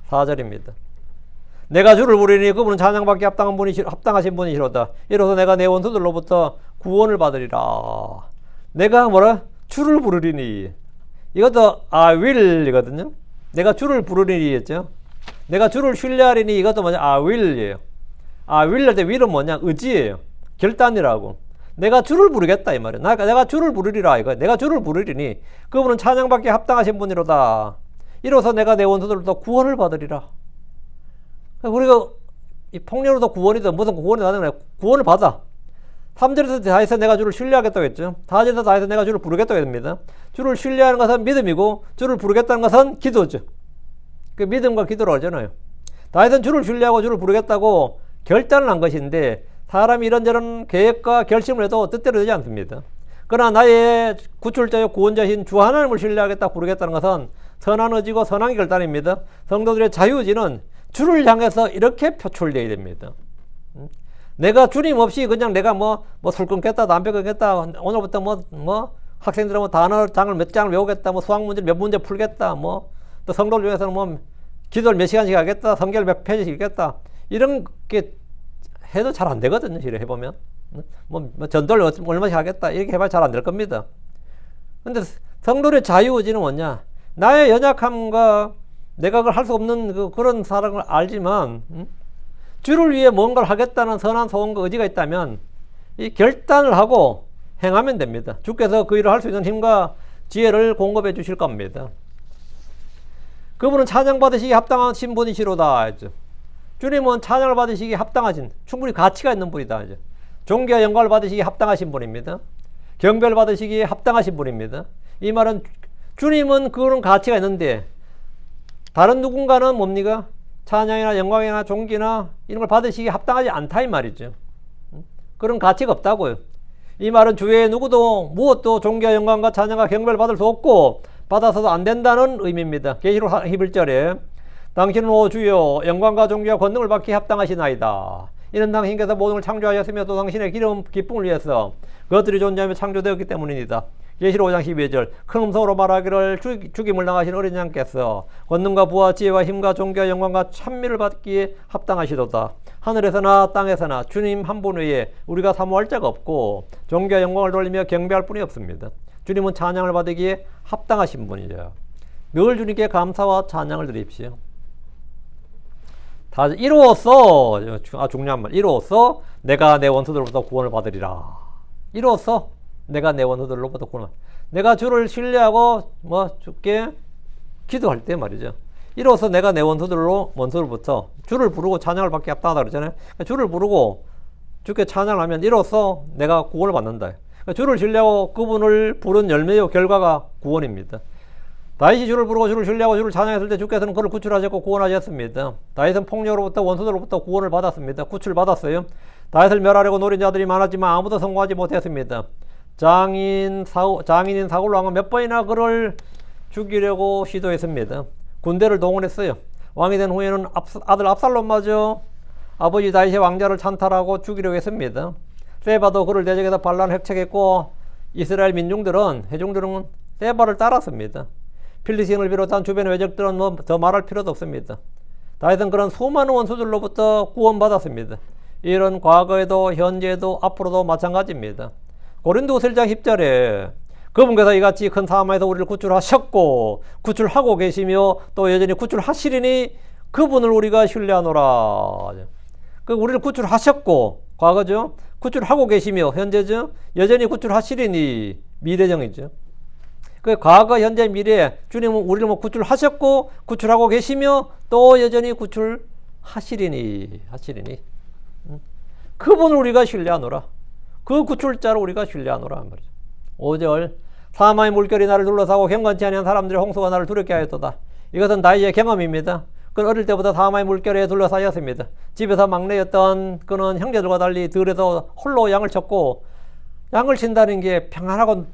4절입니다. 내가 주를 부르니 그분은 찬양받기 합당하신 분이시로다. 이로써 내가 내 원수들로부터 구원을 받으리라. 내가 뭐라? 주를 부르리니. 이것도 I will이거든요. 내가 주를 부르리니 했죠. 내가 주를 신뢰하리니 이것도 뭐냐? I will이에요. I will 할 때 will은 뭐냐? 의지예요. 결단이라고. 내가 주를 부르겠다 이 말이에요. 내가 주를 부르리라 이거. 내가 주를 부르리니 그분은 찬양받기 합당하신 분이로다. 이로써 내가 내 원수들로부터 구원을 받으리라. 우리가 이 폭력으로도 구원이든 무슨 구원이 나는 거야. 구원을 받아. 3절에서 다해서 내가 주를 신뢰하겠다고 했죠. 4절에서 다해서 내가 주를 부르겠다고 했습니다. 주를 신뢰하는 것은 믿음이고 주를 부르겠다는 것은 기도죠. 그 믿음과 기도로 하잖아요. 다해서는 주를 신뢰하고 주를 부르겠다고 결단을 한 것인데 사람이 이런저런 계획과 결심을 해도 뜻대로 되지 않습니다. 그러나 나의 구출자요 구원자신 주 하나님을 신뢰하겠다 부르겠다는 것은 선한 의지고 선한 결단입니다. 성도들의 자유의지는 주를 향해서 이렇게 표출되어야 됩니다. 내가 주님 없이 그냥 내가 술 끊겠다, 담배 끊겠다, 오늘부터 학생들은 단어장을 몇 장을 외우겠다, 수학 문제 몇 문제 풀겠다, 또 성도를 위해서는 기도를 몇 시간씩 하겠다, 성경을 몇 페이지씩 읽겠다. 이런 게 해도 잘 안 되거든요, 실에 해보면. 전도를 얼마씩 하겠다, 이렇게 해봐야 잘 안 될 겁니다. 근데 성도의 자유의지는 뭐냐? 나의 연약함과 내가 그걸 할 수 없는 그런 사람을 알지만, 주를 위해 뭔가를 하겠다는 선한 소원과 의지가 있다면 이 결단을 하고 행하면 됩니다. 주께서 그 일을 할 수 있는 힘과 지혜를 공급해 주실 겁니다. 그분은 찬양 받으시기 합당하신 분이시로다 했죠. 주님은 찬양을 받으시기 합당하신, 충분히 가치가 있는 분이다 했죠. 존귀와 영광을 받으시기 합당하신 분입니다. 경배를 받으시기 합당하신 분입니다. 이 말은 주님은 그런 가치가 있는데 다른 누군가는 뭡니까? 찬양이나 영광이나 존귀나 이런 걸 받으시기 합당하지 않다 이 말이죠. 그런 가치가 없다고요. 이 말은 주위에 누구도 무엇도 존귀와 영광과 찬양과 경배를 받을 수 없고 받아서도 안 된다는 의미입니다. 계시록 11절에 당신은 오 주여 영광과 존귀와 권능을 받기 합당하시나이다. 이는 당신께서 모든 걸 창조하셨으며 또 당신의 기쁨을 위해서 그것들이 존재하며 창조되었기 때문입니다. 계시록 5장 12절 큰 음성으로 말하기를 죽임을 당하신 어린 양께서 권능과 부와 지혜와 힘과 존귀와 영광과 찬미를 받기에 합당하시도다. 하늘에서나 땅에서나 주님 한 분 외에 우리가 사모할 자가 없고 존귀와 영광을 돌리며 경배할 뿐이 없습니다. 주님은 찬양을 받기에 합당하신 분이죠. 늘 주님께 감사와 찬양을 드립시오. 다 이로써 중요한 말 이로써 내가 내 원수들로부터 구원을 받으리라. 이로써 내가 내 원수들로부터 구원을 내가 주를 신뢰하고 주께 기도할 때 말이죠. 이로써 내가 내 원수들로부터 주를 부르고 찬양을 받기 합당하다 그러잖아요. 주를 부르고 주께 찬양을 하면 이로써 내가 구원을 받는다. 주를 신뢰하고 그분을 부른 열매의 결과가 구원입니다. 다윗이 주를 부르고 주를 신뢰하고 주를 찬양했을 때 주께서는 그를 구출하셨고 구원하셨습니다. 다윗은 폭력으로부터 원수들로부터 구원을 받았습니다. 구출받았어요. 다윗을 멸하려고 노린 자들이 많았지만 아무도 성공하지 못했습니다. 장인인 사울 왕은 몇 번이나 그를 죽이려고 시도했습니다. 군대를 동원했어요. 왕이 된 후에는 아들 압살롬마저 아버지 다윗의 왕자를 찬탈하고 죽이려고 했습니다. 세바도 그를 대적해서 반란을 획책했고 이스라엘 회중들은 세바를 따랐습니다. 필리스틴을 비롯한 주변 외적들은 더 말할 필요도 없습니다. 다윗은 그런 수많은 원수들로부터 구원받았습니다. 이런 과거에도 현재에도 앞으로도 마찬가지입니다. 고린도후서 1장 10절에 그분께서 이같이 큰 사망에서 우리를 구출하셨고 구출하고 계시며 또 여전히 구출하시리니 그분을 우리가 신뢰하노라. 우리를 구출하셨고 과거죠. 구출하고 계시며 현재죠. 여전히 구출하시리니 미래정이죠. 그 과거, 현재, 미래 주님은 우리를 구출하셨고 구출하고 계시며 또 여전히 구출하시리니 그분을 우리가 신뢰하노라. 그 구출자를 우리가 신뢰하노라 말이죠. 5절 사마의 물결이 나를 둘러싸고 경건치 아니한 사람들의 홍수가 나를 두렵게 하였도다. 이것은 다윗의 경험입니다. 그는 어릴 때부터 사마의 물결에 둘러싸였습니다. 집에서 막내였던 그는 형제들과 달리 들에서 홀로 양을 쳤고 양을 친다는 게 평안하고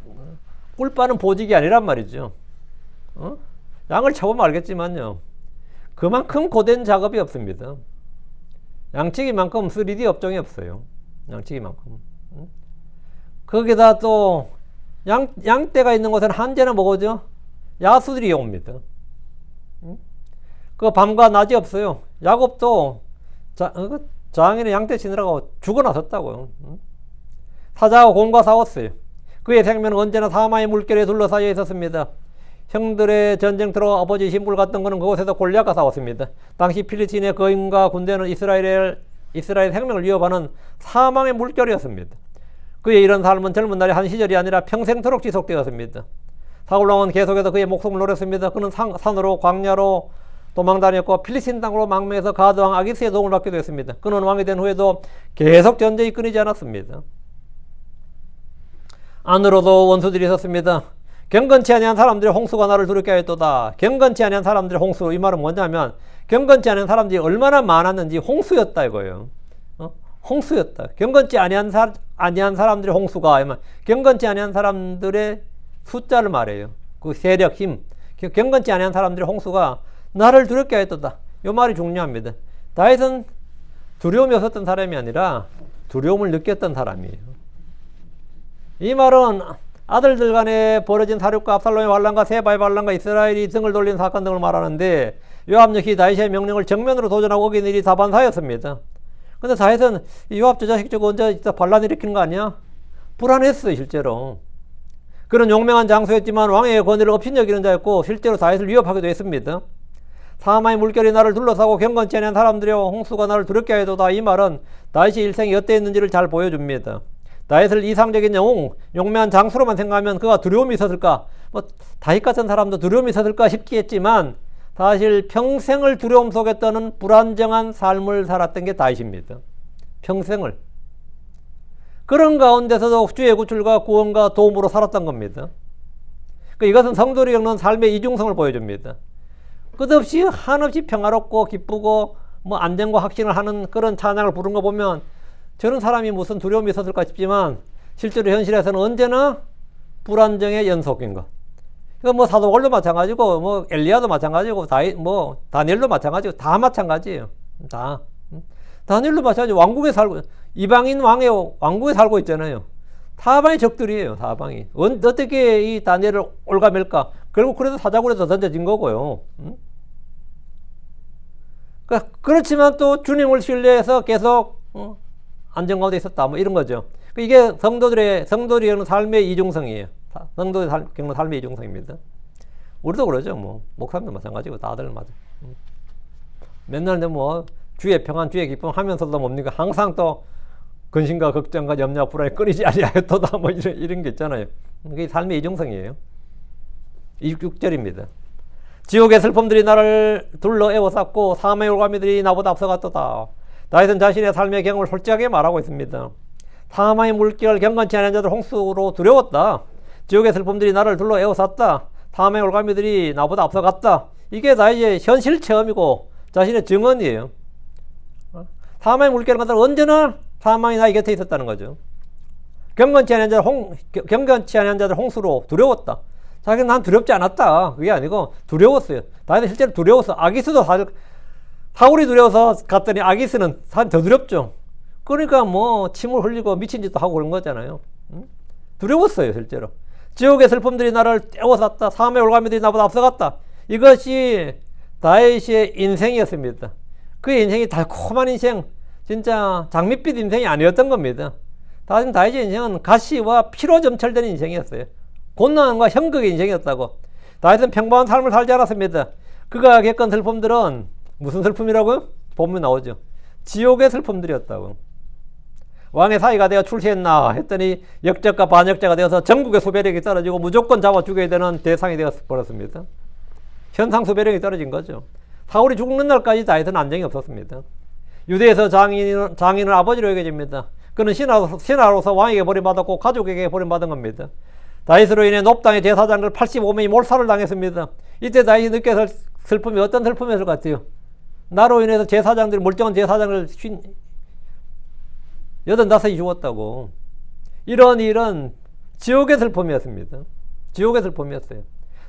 꿀 빠는 보직이 아니란 말이죠. 양을 쳐보면 알겠지만요. 그만큼 고된 작업이 없습니다. 양치기만큼 3D 업종이 없어요. 양치기만큼. 거기다 또 양떼가 있는 곳에는 한재는 뭐죠? 야수들이 옵니다. 그 밤과 낮이 없어요. 야곱도 장인의 양떼 치느라고 죽어나섰다고요. 사자와 곰과 싸웠어요. 그의 생명은 언제나 사마의 물결에 둘러싸여 있었습니다. 형들의 전쟁터로 아버지 신부를 갔던 것은 그곳에서 골리앗과 싸웠습니다. 당시 필리스틴의 거인과 군대는 이스라엘의 생명을 위협하는 사망의 물결이었습니다. 그의 이런 삶은 젊은 날의 한 시절이 아니라 평생토록 지속되었습니다. 사울왕은 계속해서 그의 목숨을 노렸습니다. 그는 산으로 광야로 도망다녔고 필리스틴 땅으로 망명해서 가드왕 아기스의 도움을 받게 되었습니다. 그는 왕이 된 후에도 계속 전쟁이 끊이지 않았습니다. 안으로도 원수들이 있었습니다. 경건치 아니한 사람들의 홍수가 나를 두렵게 하였도다. 경건치 아니한 사람들의 홍수, 이 말은 뭐냐면 경건치 않은 사람들이 얼마나 많았는지 홍수였다 이거예요. 홍수였다. 경건치 아니한 사람들의 홍수가 경건치 아니한 사람들의 숫자를 말해요. 그 세력, 힘. 경건치 아니한 사람들의 홍수가 나를 두렵게 하였도다. 이 말이 중요합니다. 다윗은 두려움이 없었던 사람이 아니라 두려움을 느꼈던 사람이에요. 이 말은 아들들 간에 벌어진 사륙과 압살롬의 반란과 세바의 반란과 이스라엘이 등을 돌린 사건 등을 말하는데 요압 역시 다윗의 명령을 정면으로 도전하고 어긴 일이 다반사였습니다. 근데 다윗은 요압 저 자식 저거 언제 반란 일으키는 거 아니야? 불안했어요 실제로. 그는 용맹한 장수였지만 왕의 권위를 업신여기는 자였고 실제로 다윗을 위협하기도 했습니다. 사마의 물결이 나를 둘러싸고 경건치 않은 사람들의 홍수가 나를 두렵게 하여도다. 이 말은 다윗의 일생이 어땠는지를 잘 보여줍니다. 다윗을 이상적인 영웅, 용맹한 장수로만 생각하면 그가 두려움이 있었을까? 다윗 같은 사람도 두려움이 있었을까 싶겠지만 사실 평생을 두려움 속에 떠는 불안정한 삶을 살았던 게 다윗입니다. 평생을. 그런 가운데서도 주의 구출과 구원과 도움으로 살았던 겁니다. 이것은 성도들이 겪는 삶의 이중성을 보여줍니다. 끝없이 한없이 평화롭고 기쁘고 안정과 확신을 하는 그런 찬양을 부른 거 보면 저런 사람이 무슨 두려움이 있었을까 싶지만 실제로 현실에서는 언제나 불안정의 연속인 것. 그러니까 사도 바울도 마찬가지고 엘리야도 마찬가지고 다니엘도 마찬가지고 다 마찬가지예요. 다. 다니엘도 마찬가지고 왕국에 살고 이방인 왕국에 살고 있잖아요. 사방이 적들이에요. 사방이. 어떻게 이 다니엘을 올가맬까? 결국 그래도 사자굴에서 던져진 거고요. 그렇지만 또 주님을 신뢰해서 계속 안정 가운데 있었다. 이런 거죠. 이게 성도들이 겪는 삶의 이중성이에요. 성도들이 겪는 삶의 이중성입니다. 우리도 그러죠. 목사님도 마찬가지고 다들 맞아. 맨날 주의 평안, 주의 기쁨 하면서도 뭡니까? 항상 또 근심과 걱정과 염려와 불안이 끊이지 아니하였도다. 이런 게 있잖아요. 그게 삶의 이중성이에요. 26절입니다. 지옥의 슬픔들이 나를 둘러 에워쌌고 사망의 올가미들이 나보다 앞서갔도다. 다윗은 자신의 삶의 경험을 솔직하게 말하고 있습니다. 사망의 물결, 경건치 않은 자들 홍수로 두려웠다. 지옥의 슬픔들이 나를 둘러 에워쌌다. 사망의 올가미들이 나보다 앞서갔다. 이게 다윗의 현실 체험이고 자신의 증언이에요. 사망의 물결은 것들은 언제나 사망이 나의 곁에 있었다는 거죠. 경건치 않은 자들 홍수로 두려웠다. 자기는 난 두렵지 않았다. 그게 아니고 두려웠어요. 다윗은 실제로 두려웠어. 아기스도 사울이 두려워서 갔더니 아기스는 더 두렵죠. 그러니까 침을 흘리고 미친 짓도 하고 그런 거잖아요. 두려웠어요 실제로. 지옥의 슬픔들이 나를 떼워쌌다. 사망의 올가미들이 나보다 앞서갔다. 이것이 다윗의 인생이었습니다. 그의 인생이 달콤한 인생, 진짜 장밋빛 인생이 아니었던 겁니다. 다윗의 인생은 가시와 피로 점철된 인생이었어요. 고난과 형극의 인생이었다고. 다윗은 평범한 삶을 살지 않았습니다. 그가 겪은 슬픔들은 무슨 슬픔이라고요? 본문 나오죠. 지옥의 슬픔들이었다고. 왕의 사이가 되어 출세했나 했더니 역적과 반역자가 되어서 전국의 소배력이 떨어지고 무조건 잡아 죽여야 되는 대상이 되어서 버렸습니다. 현상 소배력이 떨어진 거죠. 사울이 죽는 날까지 다윗은 안정이 없었습니다. 유대에서 장인은 아버지로 여겨집니다. 그는 신하로서 왕에게 버림받았고 가족에게 버림받은 겁니다. 다윗으로 인해 높당의 제사장들 85명이 몰살을 당했습니다. 이때 다윗이 느꼈을 슬픔이 어떤 슬픔이었을 것 같아요? 나로 인해서 멀쩡한 제사장들 85이 죽었다고. 이런 일은 지옥의 슬픔이었습니다. 지옥의 슬픔이었어요.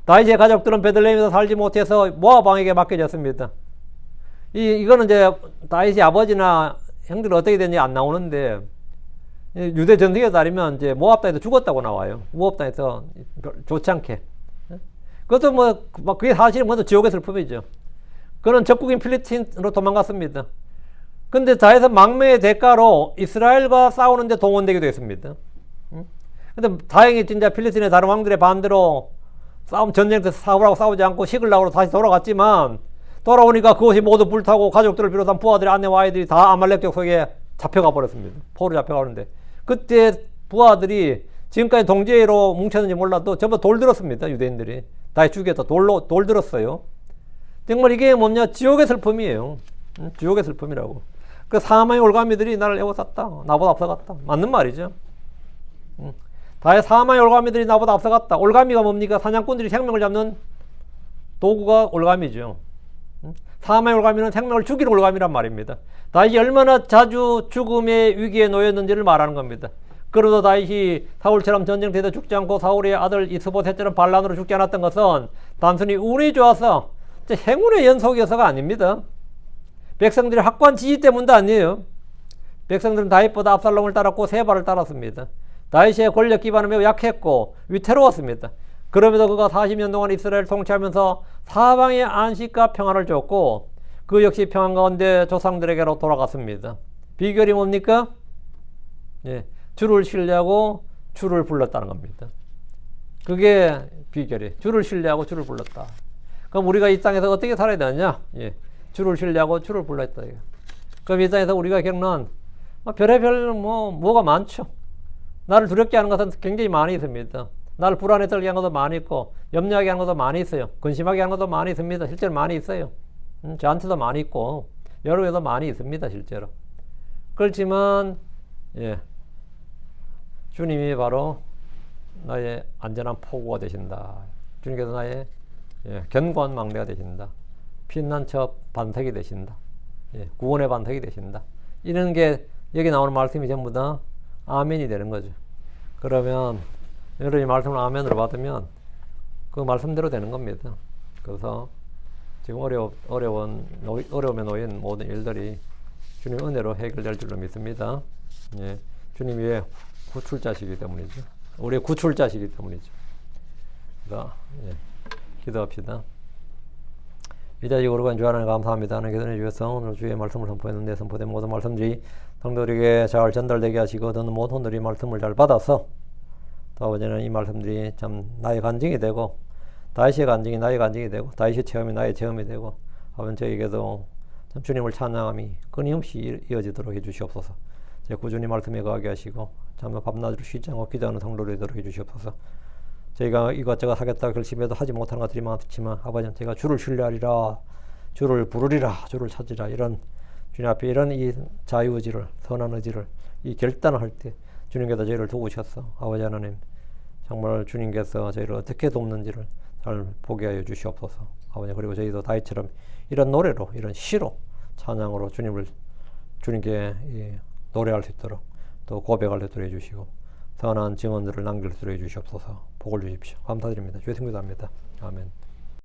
다윗의 가족들은 베들레헴에서 살지 못해서 모압 왕에게 맡겨졌습니다. 이거는 이제 다윗의 아버지나 형들은 어떻게 됐는지 안 나오는데, 유대 전승에 따르면 이제 모압 땅에서 죽었다고 나와요. 모압 땅에서 좋지 않게. 그것도 뭐 그게 사실은 모두 지옥의 슬픔이죠. 그는 적국인 필리스틴으로 도망갔습니다. 근데 다윗은 망명의 대가로 이스라엘과 싸우는데 동원되기도 했습니다. 근데 다행히 진짜 필리스틴의 다른 왕들의 반대로 전쟁에서 싸우지 않고 시글락으로 다시 돌아갔지만, 돌아오니까 그것이 모두 불타고 가족들을 비롯한 부하들의 아내와 아이들이 다 아말렉 속에 잡혀가 버렸습니다. 포로 잡혀가는데, 그때 부하들이 지금까지 동지애로 뭉쳤는지 몰라도 전부 돌 들었습니다. 유대인들이 다시 죽여서 돌 들었어요. 정말 이게 뭐냐, 지옥의 슬픔이에요. 지옥의 슬픔이라고. 그 사망의 올가미들이 나를 애워쌌다, 나보다 앞서갔다. 맞는 말이죠. 다의 사망의 올가미들이 나보다 앞서갔다. 올가미가 뭡니까? 사냥꾼들이 생명을 잡는 도구가 올가미죠. 사망의 올가미는 생명을 죽이는 올가미란 말입니다. 다윗이 얼마나 자주 죽음의 위기에 놓였는지를 말하는 겁니다. 그래도 다윗이 사울처럼 전쟁터에서 죽지 않고 사울의 아들 이스보셋처럼 반란으로 죽지 않았던 것은 단순히 운이 좋아서 행운의 연속이어서가 아닙니다. 백성들의 확고한 지지 때문도 아니에요. 백성들은 다윗보다 압살롬을 따랐고 세바를 따랐습니다. 다윗의 권력 기반은 매우 약했고 위태로웠습니다. 그럼에도 그가 40년 동안 이스라엘을 통치하면서 사방의 안식과 평안을 줬고, 그 역시 평안 가운데 조상들에게로 돌아갔습니다. 비결이 뭡니까? 예, 주를 신뢰하고 주를 불렀다는 겁니다. 그게 비결이에요. 주를 신뢰하고 주를 불렀다. 그럼 우리가 이 땅에서 어떻게 살아야 되느냐? 예, 주를 신뢰하고 주를 불렀다. 그럼 이 땅에서 우리가 겪는 별의별 뭐가 많죠. 나를 두렵게 하는 것은 굉장히 많이 있습니다. 나를 불안에 떨게 하는 것도 많이 있고, 염려하게 하는 것도 많이 있어요. 근심하게 하는 것도 많이 있습니다. 실제로 많이 있어요. 저한테도 많이 있고 여러분에도 많이 있습니다. 실제로. 그렇지만 주님이 바로 나의 안전한 포구가 되신다. 주님께서 나의 견고한 망대가 되신다. 피난처 반석이 되신다. 구원의 반석이 되신다. 이런 게 여기 나오는 말씀이 전부 다 아멘이 되는 거죠. 그러면 여러분이 말씀을 아멘으로 받으면 그 말씀대로 되는 겁니다. 그래서 지금 어려움에 놓인 모든 일들이 주님 은혜로 해결될 줄로 믿습니다. 주님이 왜 구출자시기 때문이죠. 우리의 구출자시기 때문이죠. 그래서 기도합시다. 이자식으로 주 하나님 감사합니다. 하나님 계산해 주셔서 오늘 주의 말씀을 선포했는데 선포된 모든 말씀들이 성도들에게 잘 전달되게 하시고 듣는 모든 분들이 말씀을 잘 받아서 또 아버지는 이 말씀들이 참 나의 간증이 되고, 다윗의 간증이 나의 간증이 되고, 다윗의 체험이 나의 체험이 되고, 아버지 저에게도 참 주님을 찬양함이 끊임없이 이어지도록 해주시옵소서. 제 꾸준히 말씀에 거하게 하시고 참 밤낮으로 쉬지 않고 기도하는 성도를 되도록 해주시옵소서. 저희가 이것저것 하겠다 결심해도 하지 못하는 것들이 많지만 아버지 제가 주를 신뢰하리라, 주를 부르리라, 주를 찾으리라, 이런 주님 앞에 이런 이 자유의지를, 선한 의지를, 이 결단을 할 때 주님께서 저희를 도우셨어. 아버지 하나님 정말 주님께서 저희를 어떻게 돕는지를 잘 보게 하여 주시옵소서. 아버지, 그리고 저희도 다윗처럼 이런 노래로, 이런 시로, 찬양으로 주님께 노래할 수 있도록, 또 고백할 수 있도록 해주시고 선한 증언들을 남길 수 있도록 해주시옵소서. 복을 주십시오. 감사드립니다. 주의 승리도 합니다. 아멘.